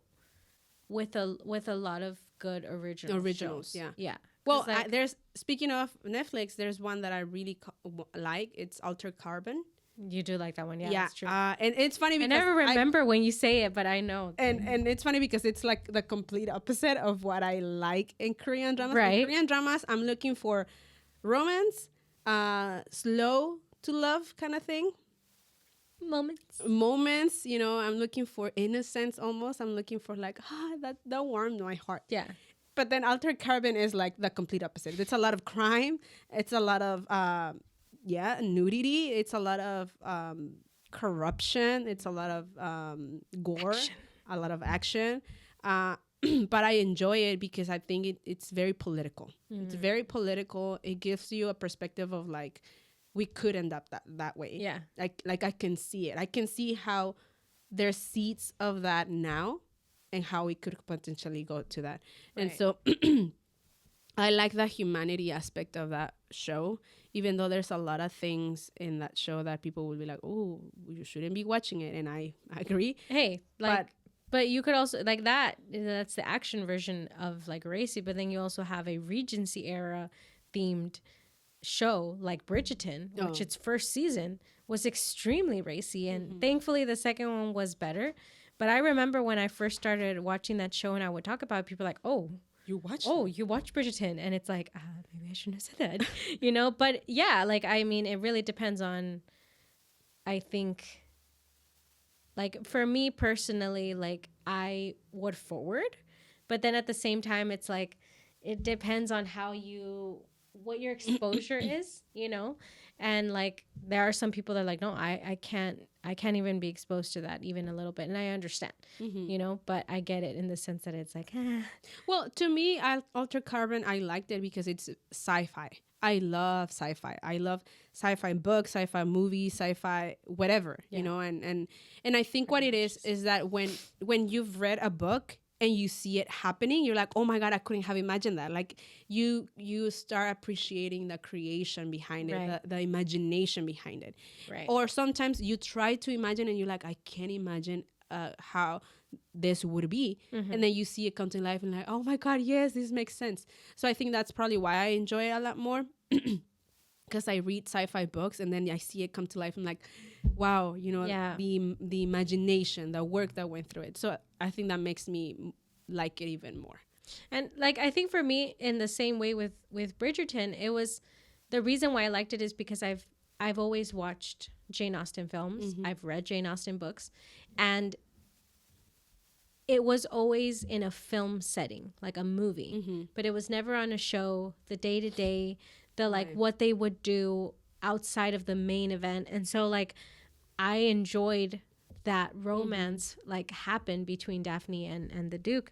with a lot of good originals. Shows. Yeah. Well, like, there's, speaking of Netflix, there's one that I really like. It's Altered Carbon. You do like that one, yeah. That's true. And it's funny because I never remember when you say it, but I know. And it's funny because it's like the complete opposite of what I like in Korean dramas. Right. In Korean dramas, I'm looking for romance, slow to love kind of thing. Moments, you know. I'm looking for innocence almost. I'm looking for like, that warmed my heart. Yeah. But then Altered Carbon is like the complete opposite. It's a lot of crime. It's a lot of nudity. It's a lot of corruption. It's a lot of gore, a lot of action. But I enjoy it because I think it's very political. It's very political. It gives you a perspective of like, we could end up that way. Yeah. Like I can see it. I can see how there's seeds of that now and how we could potentially go to that. Right. And so I like the humanity aspect of that show, even though there's a lot of things in that show that people will be like, oh, you shouldn't be watching it. And I agree. Hey, like, but you could also, like, that's the action version of, like, Racy, but then you also have a Regency era themed show like Bridgerton, which its first season was extremely racy, and thankfully the second one was better. But I remember when I first started watching that show and I would talk about it, people were like, you watch Bridgerton, and it's like, maybe I shouldn't have said that. You know. But yeah, like, I mean, it really depends on, I think, like, for me personally, like, I would forward, but then at the same time it's like, it depends on what your exposure is, you know. And like, there are some people that are like, no, I can't even be exposed to that even a little bit, and I understand, you know, but I get it in the sense that it's like, well, to me, Altered Carbon, I liked it because it's sci-fi. I love sci-fi. I love sci-fi books, sci-fi movies, sci-fi whatever, you know. And I think what it is that when you've read a book and you see it happening, you're like, oh my God, I couldn't have imagined that. Like, you start appreciating the creation behind it, the imagination behind it. Right. Or sometimes you try to imagine and you're like, I can't imagine how this would be. And then you see it come to life and like, oh my God, yes, this makes sense. So I think that's probably why I enjoy it a lot more. Because I read sci-fi books and then I see it come to life. I'm like, wow, you know, the imagination, the work that went through it. So I think that makes me like it even more. And like, I think for me, in the same way with Bridgerton, it was, the reason why I liked it is because I've always watched Jane Austen films. I've read Jane Austen books, and it was always in a film setting, like a movie, but it was never on a show, the day-to-day, the like what they would do outside of the main event. And so like, I enjoyed that romance like happened between Daphne and the Duke.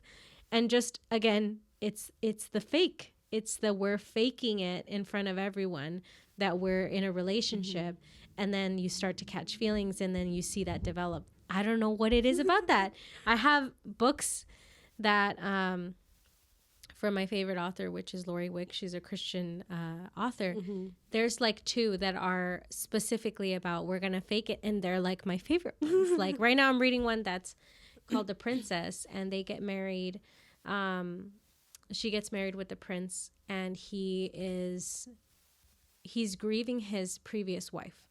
And just, again, it's the fake. It's the, we're faking it in front of everyone that we're in a relationship. And then you start to catch feelings, and then you see that develop. I don't know what it is about that. I have books that from my favorite author, which is Lori Wick. She's a Christian author. There's like 2 that are specifically about we're gonna fake it, and they're like my favorite ones. Like right now I'm reading one that's called The Princess, and they get married. She gets married with the prince, and he's grieving his previous wife.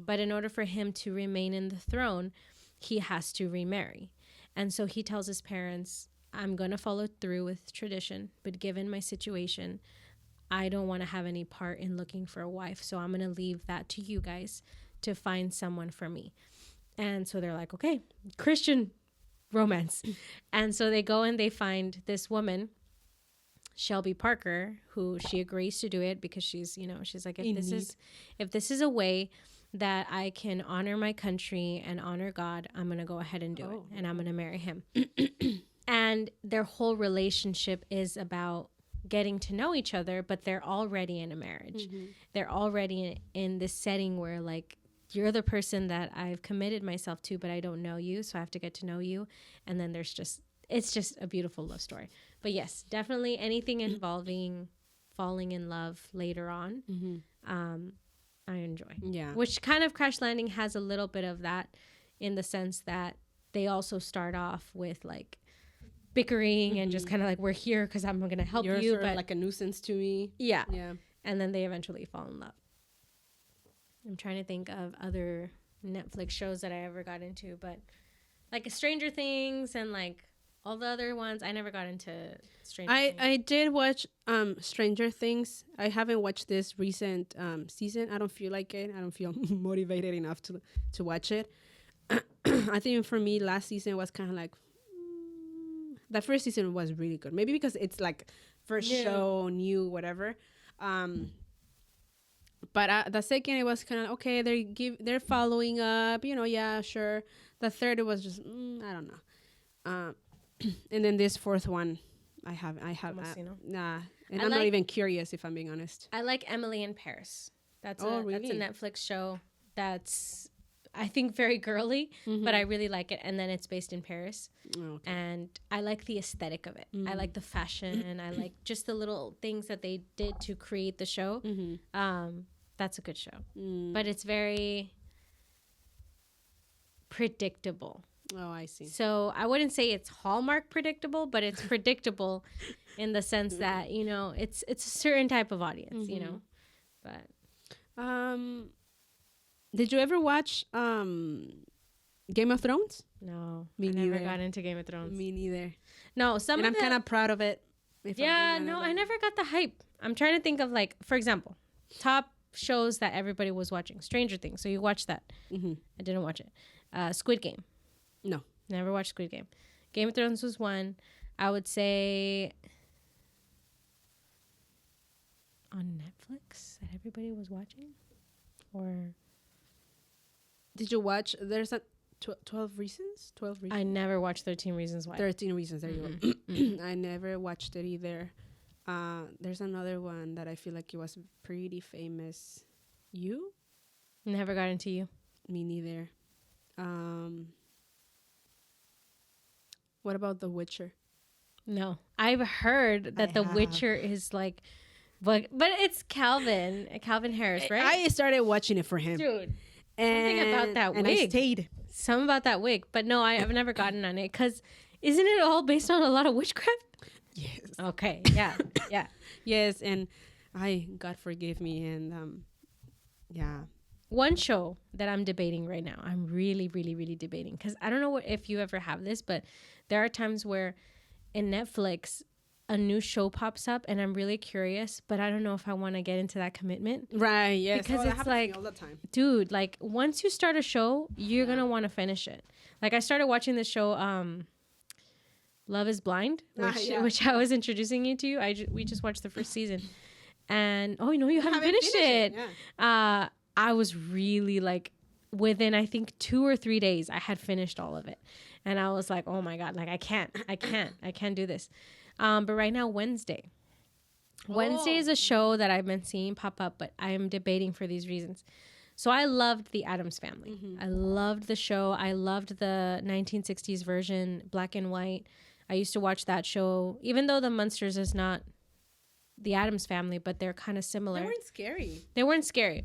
But in order for him to remain in the throne, he has to remarry. And so he tells his parents, I'm going to follow through with tradition, but given my situation, I don't want to have any part in looking for a wife. So I'm going to leave that to you guys to find someone for me. And so they're like, okay, Christian romance. And so they go and they find this woman, Shelby Parker, who she agrees to do it because she's like, if this is a way that I can honor my country and honor God, I'm going to go ahead and do it. And I'm going to marry him. And their whole relationship is about getting to know each other, but they're already in a marriage. They're already in this setting where like, you're the person that I've committed myself to, but I don't know you. So I have to get to know you. And then it's just a beautiful love story. But yes, definitely anything involving falling in love later on, I enjoy. Yeah. Which kind of Crash Landing has a little bit of that in the sense that they also start off with like bickering and just kind of like, we're here because I'm going to help You're you. sort But of like a nuisance to me. Yeah. Yeah. And then they eventually fall in love. I'm trying to think of other Netflix shows that I ever got into, but like Stranger Things and like all the other ones, I never got into Stranger Things. I did watch Stranger Things. I haven't watched this recent season. I don't feel like it. I don't feel motivated enough to watch it. I think for me, last season was kind of like the first season was really good. Maybe because it's like first show, new, whatever. But the second, it was kind of okay. They're following up, yeah, sure. The third, it was just I don't know. And then this fourth one, I have nah, and I'm not even curious if I'm being honest. I like Emily in Paris. That's really? That's a Netflix show that's I think very girly, but I really like it. And then it's based in Paris, and I like the aesthetic of it. I like the fashion, and I like just the little things that they did to create the show. That's a good show, but it's very predictable. Oh, I see. So I wouldn't say it's Hallmark predictable, but it's predictable in the sense that, it's a certain type of audience, but. Did you ever watch Game of Thrones? No, Me I neither. never got into Game of Thrones. Me neither. No, And I'm kind of proud of it. Yeah, no, I never got the hype. I'm trying to think of like, for example, top shows that everybody was watching. Stranger Things. So you watched that. I didn't watch it. Squid Game. No. Never watched Squid Game. Game of Thrones was one. I would say on Netflix that everybody was watching. Or did you watch? There's a 12 Reasons. 12 Reasons. I never watched 13 Reasons Why. 13 Reasons. There you go. I never watched it either. There's another one that I feel like it was pretty famous. You? Never got into You. Me neither. What about The Witcher? No, I've heard that The Witcher is like, but it's Calvin Harris, right? I started watching it for him, dude. And, something about that wig. And I stayed. Something about that wig, but no, I've never gotten on it because isn't it all based on a lot of witchcraft? Yes. Okay. Yeah. Yeah. Yes, and God forgive me, and yeah. One show that I'm debating right now, I'm really, really, really debating because I don't know if you ever have this, but there are times where in Netflix a new show pops up and I'm really curious, but I don't know if I want to get into that commitment. Right, yes. Because it's like, all the time. Dude, like once you start a show, you're going to want to finish it. Like I started watching this show, Love is Blind, which I was introducing you to. We just watched the first season. And, you haven't finished it. Yeah. I was really like within, I think 2 or 3 days, I had finished all of it. And I was like, oh my God, like I can't do this. But right now, Wednesday is a show that I've been seeing pop up, but I am debating for these reasons. So I loved the Addams Family. I loved the show. I loved the 1960s version, black and white. I used to watch that show, even though the Munsters is not the Addams Family, but they're kind of similar. They weren't scary. They weren't scary.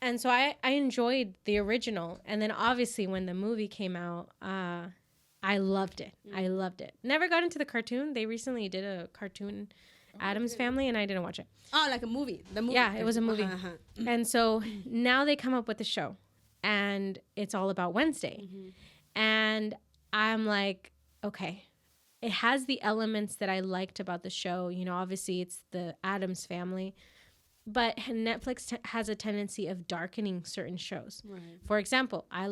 And so I enjoyed the original. And then obviously when the movie came out, I loved it. I loved it. Never got into the cartoon. They recently did a cartoon, Addams Family, and I didn't watch it. Oh, like a movie. The movie. Yeah, it was a movie. And so now they come up with the show, and it's all about Wednesday. And I'm like, okay, it has the elements that I liked about the show. You know, obviously it's the Addams Family, but Netflix has a tendency of darkening certain shows. Right. For example, I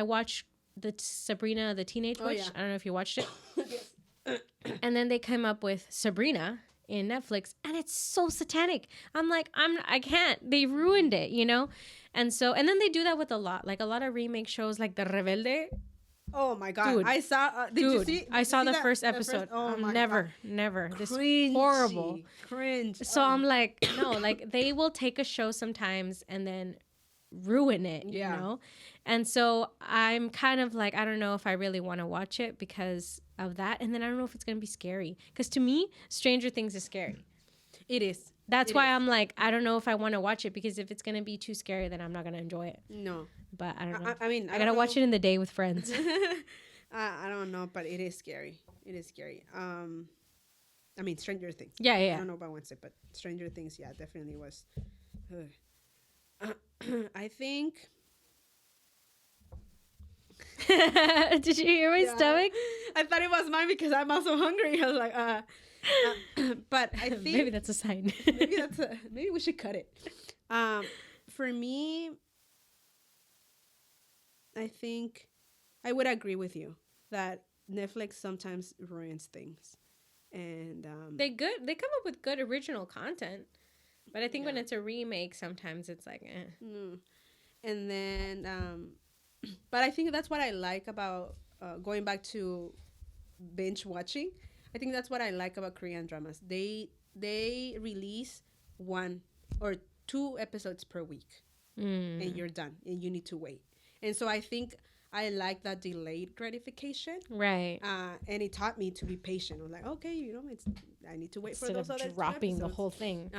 watched the Sabrina the Teenage Witch. yeah. I don't know if you watched it. And then they came up with Sabrina in Netflix, and it's so satanic. I'm like, I can't. They ruined it, you know? And then they do that with a lot of remake shows like The Rebelde. Oh my god! Dude. I saw. Did you see? I saw the that? first episode. Oh my never. god! This Cringy. horrible. Cringe. So I'm like, no, like they will take a show sometimes and then ruin it, you know? And so I'm kind of like, I don't know if I really want to watch it because of that. And then I don't know if it's going to be scary. Because to me, Stranger Things is scary. It is. That's why I'm like, I don't know if I want to watch it because if it's going to be too scary, then I'm not going to enjoy it. No. But I don't know. I mean, I got to watch it in the day with friends. I don't know, but it is scary. It is scary. I mean, Stranger Things. Yeah. I don't know about Wednesday, but Stranger Things, yeah, definitely was. I think. Did you hear my stomach? I thought it was mine because I'm also hungry. I was like, but I think Maybe that's a sign. maybe we should cut it. For me, I think I would agree with you that Netflix sometimes ruins things, and They come up with good original content, but I think when it's a remake, sometimes it's like, and then but I think that's what I like about going back to binge watching. I think that's what I like about Korean dramas. They release 1 or 2 episodes per week, and you're done, and you need to wait. And so I think I like that delayed gratification. Right. And it taught me to be patient. I was like, okay, you know, I need to wait Instead for those other dropping the episodes. whole thing.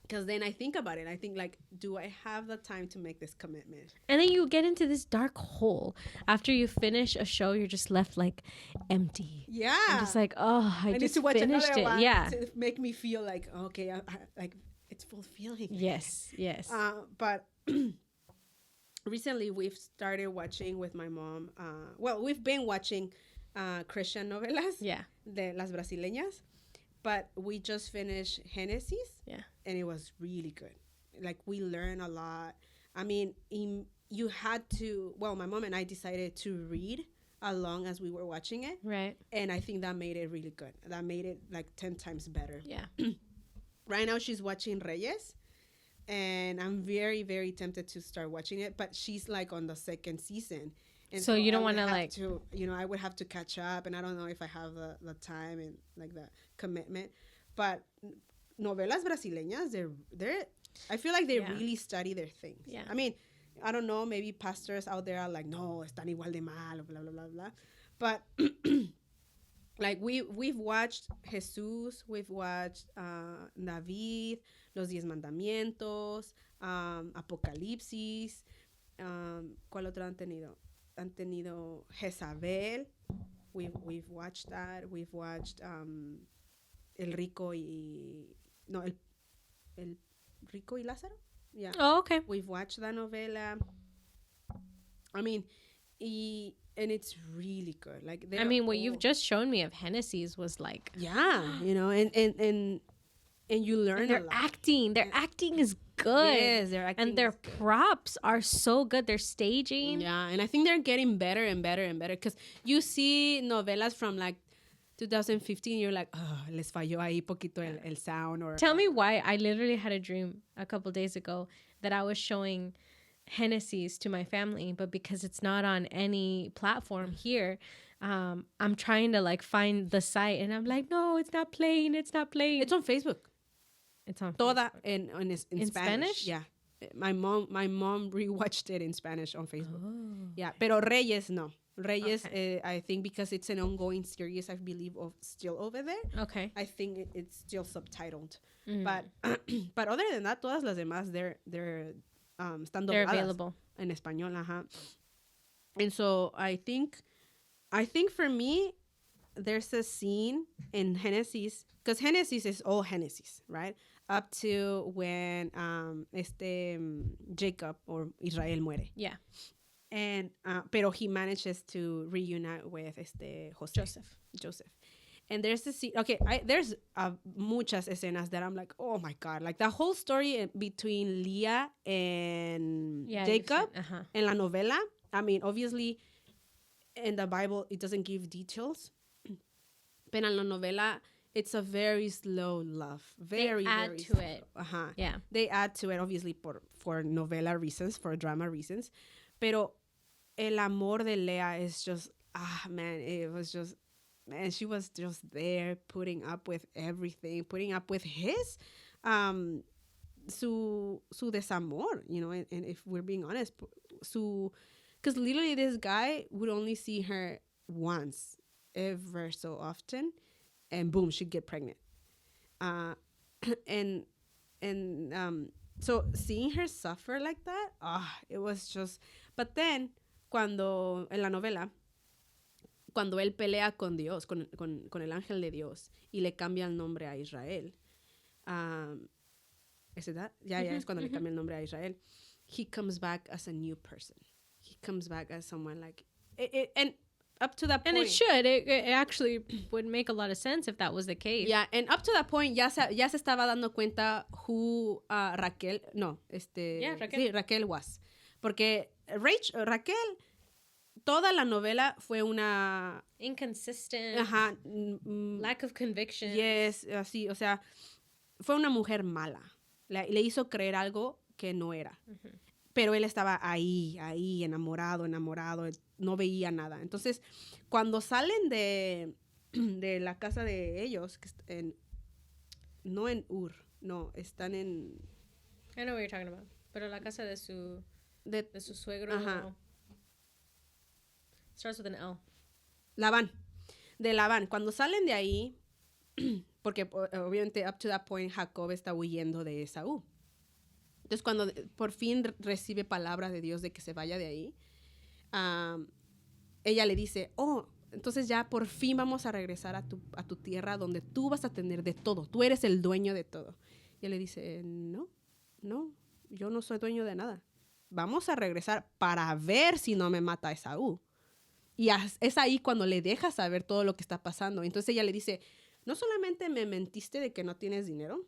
Because then I think about it. I think, like, do I have the time to make this commitment? And then you get into this dark hole. After you finish a show, you're just left like empty. Yeah. I'm just like, oh, I need just to watch finished another it. one Yeah. to make me feel like, okay, I like it's fulfilling. Yes. But recently we've started watching with my mom. We've been watching Christian novelas. Yeah. De las brasileñas. But we just finished Genesis. Yeah. And it was really good. Like, we learned a lot. I mean, you had to, my mom and I decided to read along as we were watching it. Right. And I think that made it really good. That made it like 10 times better. Yeah. Right now she's watching Reyes. And I'm very, very tempted to start watching it. But she's like on the 2nd season. And so you don't I would want to have like... to, I would have to catch up. And I don't know if I have the time and like the commitment. But novelas brasileñas, they're I feel like they really study their things. Yeah. I mean, I don't know, maybe pastors out there are like, no, están igual de mal, blah, blah, blah, blah. But like we've watched Jesus, we've watched David, Los 10 Mandamientos, Apocalipsis, ¿cuál otro han tenido? Han tenido Jezabel. We've watched that. We've watched El Rico El Rico y Lázaro. Yeah. Oh, okay. We've watched that novela. I mean, and it's really good. Like, I mean, what you've just shown me of Hennessy's was like... Yeah, and you learn and their a lot. acting. Their acting is good. Yes, their acting and their is good. props are so good. Their staging. Yeah, and I think they're getting better and better and better because you see novelas from like 2015, you're like, oh, les falló ahí poquito el sound. Or Tell me why. I literally had a dream a couple days ago that I was showing Hennessy's to my family, but because it's not on any platform here, I'm trying to like find the site, and I'm like, no, it's not playing. It's not playing. It's on Facebook. It's on Toda in Spanish. Spanish? Yeah. My mom rewatched it in Spanish on Facebook. Yeah, pero Reyes no. Reyes, I think because it's an ongoing series, I believe, still over there. Okay. I think it's still subtitled. But but other than that, todas las demás they're están They're dobladas available. en español, ajá. And so I think for me, there's a scene in Genesis, because Genesis is all Genesis, right? Up to when Jacob or Israel muere. Yeah. And pero he manages to reunite with Joseph. And there's a scene. Okay, there's muchas escenas that I'm like, oh my god, like the whole story between Leah and Jacob in la novela. I mean, obviously, in the Bible it doesn't give details, but in la novela it's a very slow love. Very, they add very to slow. it. Yeah, they add to it obviously for novela reasons, for drama reasons, pero el amor de Leah is just, man, it was just, man, she was just there putting up with everything, putting up with his, su desamor, you know, and if we're being honest, because literally this guy would only see her once, ever so often, and boom, she'd get pregnant. So seeing her suffer like that, it was just, but then, cuando en la novela, cuando él pelea con Dios, con el ángel de Dios, y le cambia el nombre a Israel, ¿es that? Ya es cuando le cambia el nombre a Israel. He comes back as a new person. He comes back as someone like, and up to that point. And it should. It actually would make a lot of sense if that was the case. Yeah, and up to that point ya se estaba dando cuenta who Raquel, Raquel. Sí, Raquel was. Porque Raquel, toda la novela fue una... Inconsistent. Lack of conviction. Yes, así, o sea, fue una mujer mala. Le hizo creer algo que no era. Pero él estaba ahí, enamorado, no veía nada. Entonces, cuando salen de la casa de ellos, no en Ur, no, están en... I know what you're talking about. Pero la casa de su suegro. Ajá. Starts with an L. De Labán. Cuando salen de ahí, porque obviamente up to that point Jacob está huyendo de Esaú. Entonces cuando por fin recibe palabra de Dios de que se vaya de ahí, ella le dice, entonces ya por fin vamos a regresar a tu tierra donde tú vas a tener de todo, tú eres el dueño de todo. Y él le dice, no, yo no soy dueño de nada. Vamos a regresar para ver si no me mata Esaú. Y es ahí cuando le deja saber todo lo que está pasando. Entonces ella le dice, no solamente me mentiste de que no tienes dinero,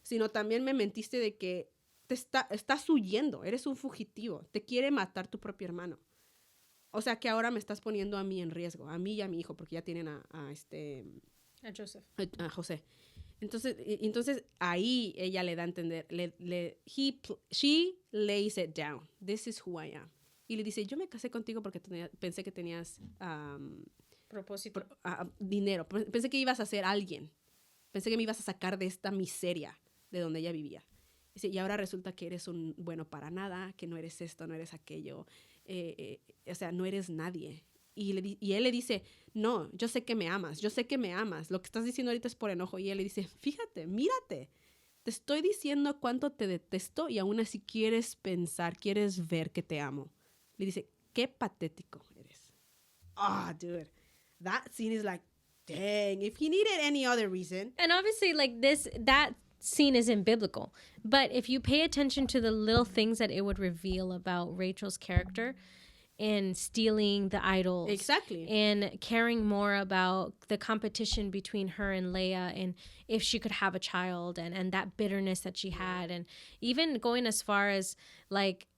sino también me mentiste de que estás huyendo, eres un fugitivo, te quiere matar tu propio hermano. O sea que ahora me estás poniendo a mí en riesgo, a mí y a mi hijo, porque ya tienen a Joseph. A José. Entonces ahí ella le da a entender, she lays it down. This is who I am. Y le dice, yo me casé contigo porque pensé que tenías propósito. Dinero. Pensé que ibas a ser alguien. Pensé que me ibas a sacar de esta miseria de donde ella vivía. Dice, y ahora resulta que eres un bueno para nada, que no eres esto, no eres aquello. O sea, no eres nadie. Y él le dice, no, yo sé que me amas. Lo que estás diciendo ahorita es por enojo. Y él le dice, fíjate, mírate. Te estoy diciendo cuánto te detesto y aún así quieres ver que te amo. Le dice, qué patético eres. Dude. That scene is like, dang. If he needed any other reason. And obviously, like that scene isn't biblical. But if you pay attention to the little things that it would reveal about Rachel's character and stealing the idols. Exactly. And caring more about the competition between her and Leah and if she could have a child and that bitterness that she had. And even going as far as like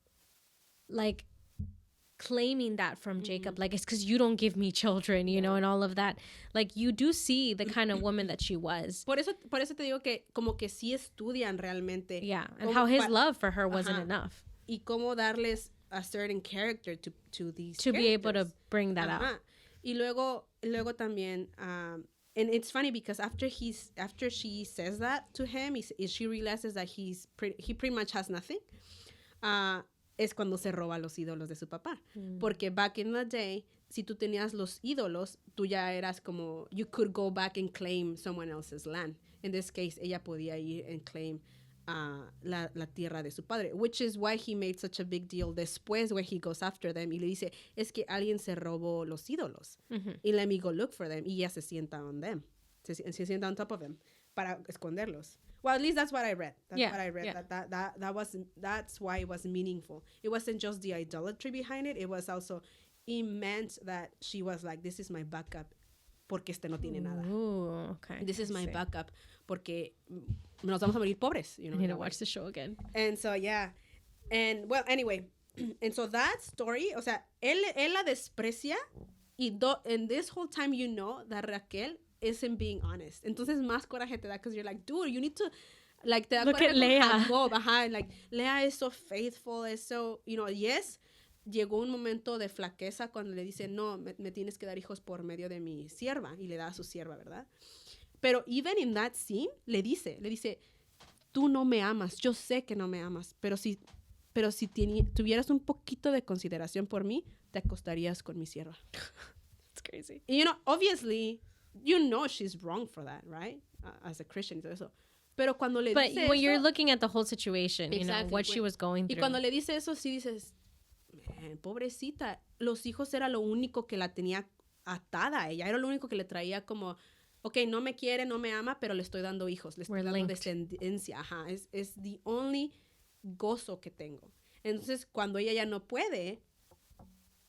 claiming that from Jacob, like it's because you don't give me children, you know, and all of that. Like you do see the kind of woman that she was. Por eso te digo que como que sí estudian realmente. Yeah, and how his love for her wasn't enough. Y cómo darles a certain character to these to characters. Be able to bring that out. Y luego también, and it's funny because after she says that to him, she realizes that he pretty much has nothing. es cuando se roba los ídolos de su papá. Porque back in the day, si tú tenías los ídolos, tú ya eras como, you could go back and claim someone else's land. In this case, ella podía ir and claim la tierra de su padre, which is why he made such a big deal después when he goes after them y le dice, es que alguien se robó los ídolos. Y let me go look for them. Y ella se sienta on them. Se sienta on top of them para esconderlos. Well, at least that's what I read. That's what I read. That's why it was meaningful. It wasn't just the idolatry behind it. It was also, it meant that she was like, this is my backup porque este no tiene nada. Ooh, okay. This is my backup porque nos vamos a morir pobres. You know, I need to watch the show again. And so, yeah. And, well, anyway. And so that story, o sea, él la desprecia y and this whole time you know that Raquel isn't being honest. Entonces más coraje te da because you're like, dude, you need to, like, te da Look at Lea. Jacob, like, Lea is so faithful, is so, you know, yes, llegó un momento de flaqueza cuando le dice, no, me tienes que dar hijos por medio de mi sierva, y le da a su sierva, ¿verdad? Pero even in that scene, le dice, tú no me amas, yo sé que no me amas, pero si tuvieras un poquito de consideración por mí, te acostarías con mi sierva. It's crazy. You know, obviously, you know she's wrong for that, right? As a Christian y todo eso. Pero cuando le But dice when eso, you're looking at the whole situation, you know, Exactly. what she was going y through. cuando le dice eso, sí dices, man, pobrecita, los hijos era lo único que la tenía atada a ella, era lo único que le traía como, ok, no me quiere, no me ama, pero le estoy dando hijos, le estoy We're dando linked. descendencia, ajá, es the only gozo que tengo. Entonces, cuando ella ya no puede,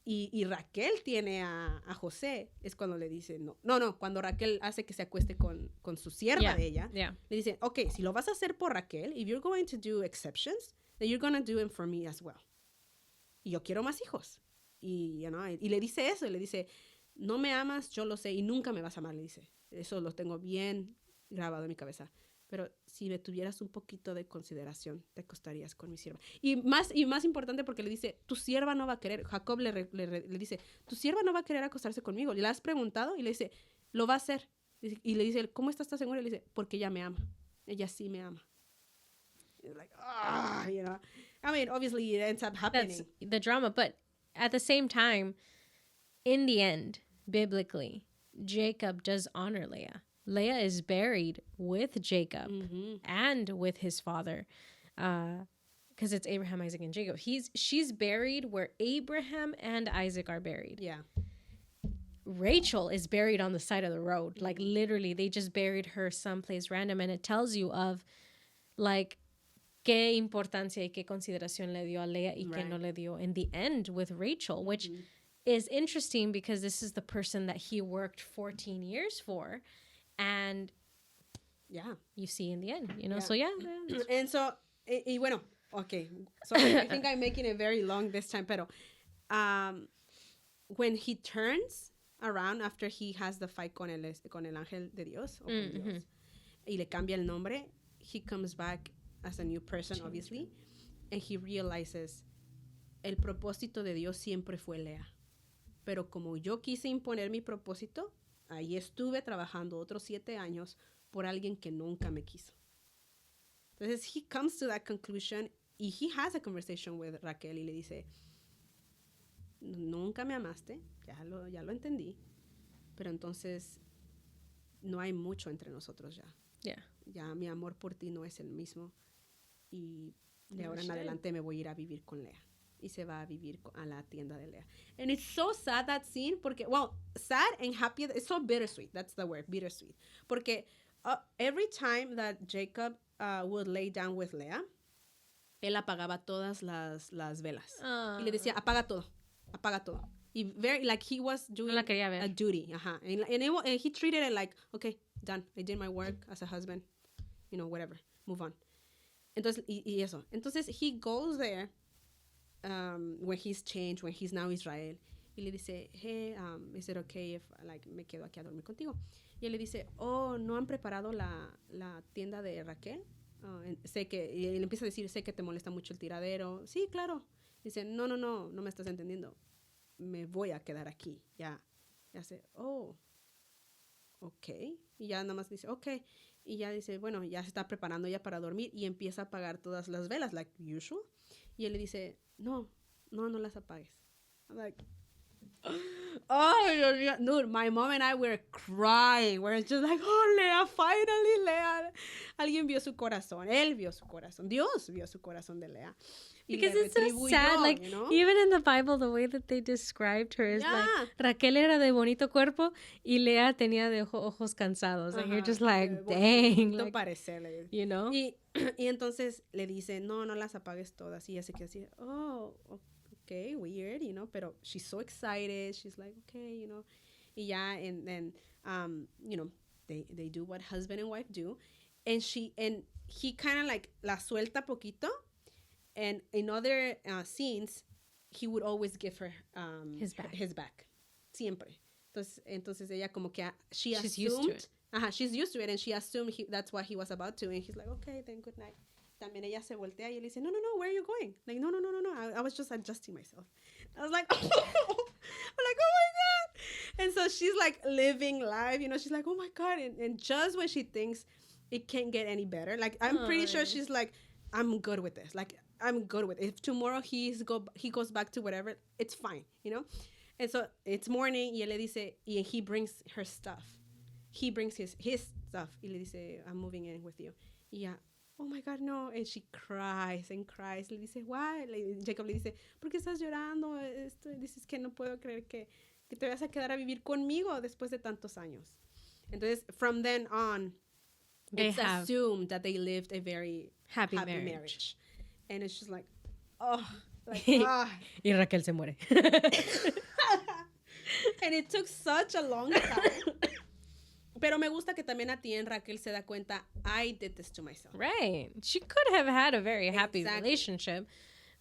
y Raquel tiene a José, es cuando le dice, no, cuando Raquel hace que se acueste con su sierva de ella, le dice, ok, si lo vas a hacer por Raquel, if you're going to do exceptions, then you're going to do them for me as well. Y yo quiero más hijos. Y, you know, y le dice eso, le dice, no me amas, yo lo sé, y nunca me vas a amar, le dice. Eso lo tengo bien grabado en mi cabeza. Pero si me tuvieras un poquito de consideración, te acostarías con mi sierva. Y más importante porque le dice, tu sierva no va a querer. Jacob le dice, tu sierva no va a querer acostarse conmigo. Le has preguntado y le dice, lo va a hacer. Y le dice, ¿cómo estás tan segura? Y le dice, porque ella me ama. Ella sí me ama. It's like, you know. I mean, obviously it ends up happening. That's the drama. But at the same time, in the end, biblically, Jacob does honor Leah. Leah is buried with Jacob and with his father, because it's Abraham, Isaac, and Jacob. She's buried where Abraham and Isaac are buried. Yeah. Rachel is buried on the side of the road. Like, literally, they just buried her someplace random, and it tells you of, like, qué importancia y qué consideración le dio a Leah y qué no le dio in the end with Rachel, which is interesting because this is the person that he worked 14 years for. And yeah, you see in the end, you know, so yeah. And so, y bueno, okay, so I think I'm making it very long this time, pero when he turns around after he has the fight con el ángel de Dios, o con Dios, y le cambia el nombre, he comes back as a new person, obviously, and he realizes, el propósito de Dios siempre fue Lea, pero como yo quise imponer mi propósito, ahí estuve trabajando otros 7 años por alguien que nunca me quiso. Entonces, he comes to that conclusion y he has a conversation with Raquel y le dice, nunca me amaste, ya lo entendí, pero entonces no hay mucho entre nosotros ya. Yeah. Ya mi amor por ti no es el mismo y de ahora en adelante me voy a ir a vivir con Lea. Y se va a vivir a la tienda de Lea. And it's so sad, that scene, porque, well, sad and happy, it's so bittersweet. That's the word, bittersweet. Porque every time that Jacob would lay down with Lea, él apagaba todas las velas. Y le decía, apaga todo. Y very, like, he was doing a duty. Ajá. And he treated it like, okay, done. I did my work as a husband. You know, whatever. Move on. Entonces, y eso. Entonces, he goes there when he's changed, when he's now Israel, y le dice, hey, is it okay if, like, me quedo aquí a dormir contigo? Y él le dice, oh, ¿no han preparado la tienda de Raquel? Sé que, y él empieza a decir, sé que te molesta mucho el tiradero. Sí, claro. Dice, no me estás entendiendo. Me voy a quedar aquí. Ya sé, oh, ok. Y ya nada más dice, ok. Y ya dice, bueno, ya se está preparando ya para dormir y empieza a apagar todas las velas, like usual. Y él le dice, no las apagues. I'm like, oh, Dios mío. Dude, my mom and I were crying. We're just like, oh, Lea, finally, Lea. Alguien vio su corazón. Él vio su corazón. Dios vio su corazón de Lea. Because it's so sad, like, you know? Even in the Bible, the way that they described her is like, Raquel era de bonito cuerpo y Lea tenía de ojos cansados. And you're just like, dang. Like, parecer, you know? Y entonces le dice, no las apagues todas. Y ella se queda así, oh, okay, weird, you know, pero she's so excited. She's like, okay, you know. Y ya, and then, you know, they do what husband and wife do. And he kind of like la suelta poquito. And in other scenes, he would always give her his back. Siempre. Entonces ella como que she's assumed. Used to it. She's used to it, and she assumed that's what he was about to. And he's like, okay, then good night. También ella se voltea y él dice, no, where are you going? Like, no. I was just adjusting myself. I was like, I'm like, oh my God. And so she's like living life, you know, she's like, oh my God. And just when she thinks it can't get any better, like, I'm pretty sure she's like, I'm good with this. Like, I'm good with it. If tomorrow he goes back to whatever, it's fine, you know? And so it's morning, y él le dice, y he brings her stuff. He brings his stuff. Y le dice, I'm moving in with you. Y ya, oh my God, no. And she cries and cries. Le dice, why? Jacob le dice, ¿por qué estás llorando? Dices que no puedo creer que te vas a quedar a vivir conmigo después de tantos años. Entonces, from then on, it's assumed that they lived a very happy marriage. And it's just like, oh, like, Y Raquel se muere. And it took such a long time. Pero me gusta que también a ti en Raquel se da cuenta, I did this to myself. Right. She could have had a very happy relationship,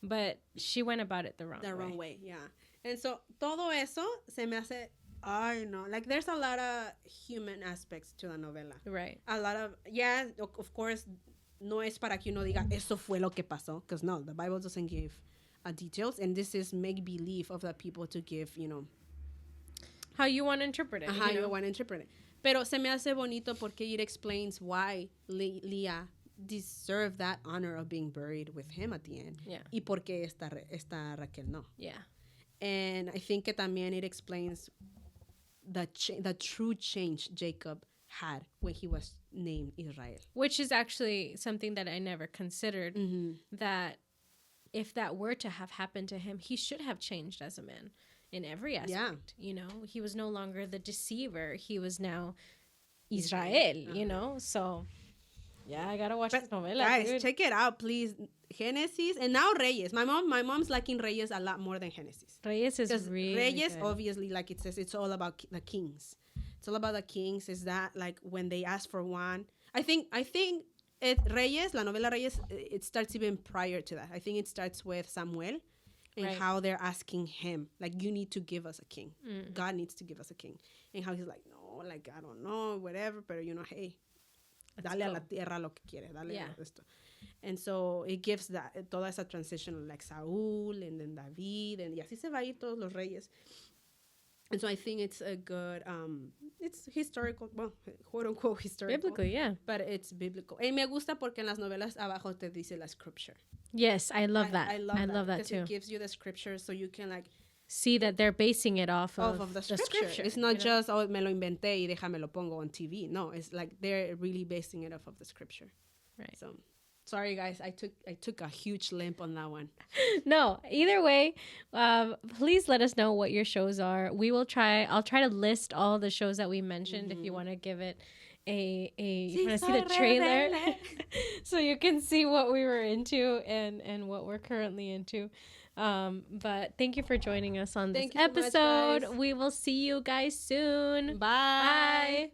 but she went about it the wrong way. Yeah. And so, todo eso se me hace, I know, like, there's a lot of human aspects to the novela. Right. A lot of, yeah, of course, no es para que uno diga, eso fue lo que pasó. Because no, the Bible doesn't give details. And this is make-believe of the people to give, you know. How you want to interpret it. How you want to interpret it. Pero se me hace bonito porque it explains why Leah deserved that honor of being buried with him at the end. Yeah. Y por qué esta Raquel no. Yeah. And I think que también it explains the true change Jacob had when he was named Israel. Which is actually something that I never considered, that if that were to have happened to him, he should have changed as a man in every aspect. You know, he was no longer the deceiver. He was now Israel, you know? So, yeah, I gotta watch this novela. Guys, dude. Check it out, please. Genesis and now Reyes. My mom's liking Reyes a lot more than Genesis. Reyes is really Reyes, good. obviously, like it says, it's all about the kings. It's all about the kings. Is that like when they ask for one? I think Reyes, la novela Reyes, it starts even prior to that. I think it starts with Samuel and how they're asking him, like, you need to give us a king. God needs to give us a king. And how he's like, no, like, I don't know, whatever, pero, you know, hey, dale a la tierra lo que quieres, dale esto. And so it gives that, toda esa transition, like Saúl and then David, and y así se va a ir todos los reyes. And so I think it's a good, it's historical, well, quote unquote historical. Biblical, yeah. But it's biblical. Y me gusta porque en las novelas abajo te dice la scripture. Yes, I love that. I love that too. It gives you the scripture so you can like see that they're basing it off of the scripture. It's not just, oh, me lo inventé y déjame lo pongo on TV. No, it's like they're really basing it off of the scripture. Right. So, sorry guys, I took a huge limp on that one. No, either way, please let us know what your shows are. I'll try to list all the shows that we mentioned if you want to give it you want to see the trailer so you can see what we were into and what we're currently into. But thank you for joining us on this episode. So much, we will see you guys soon. Bye. Bye.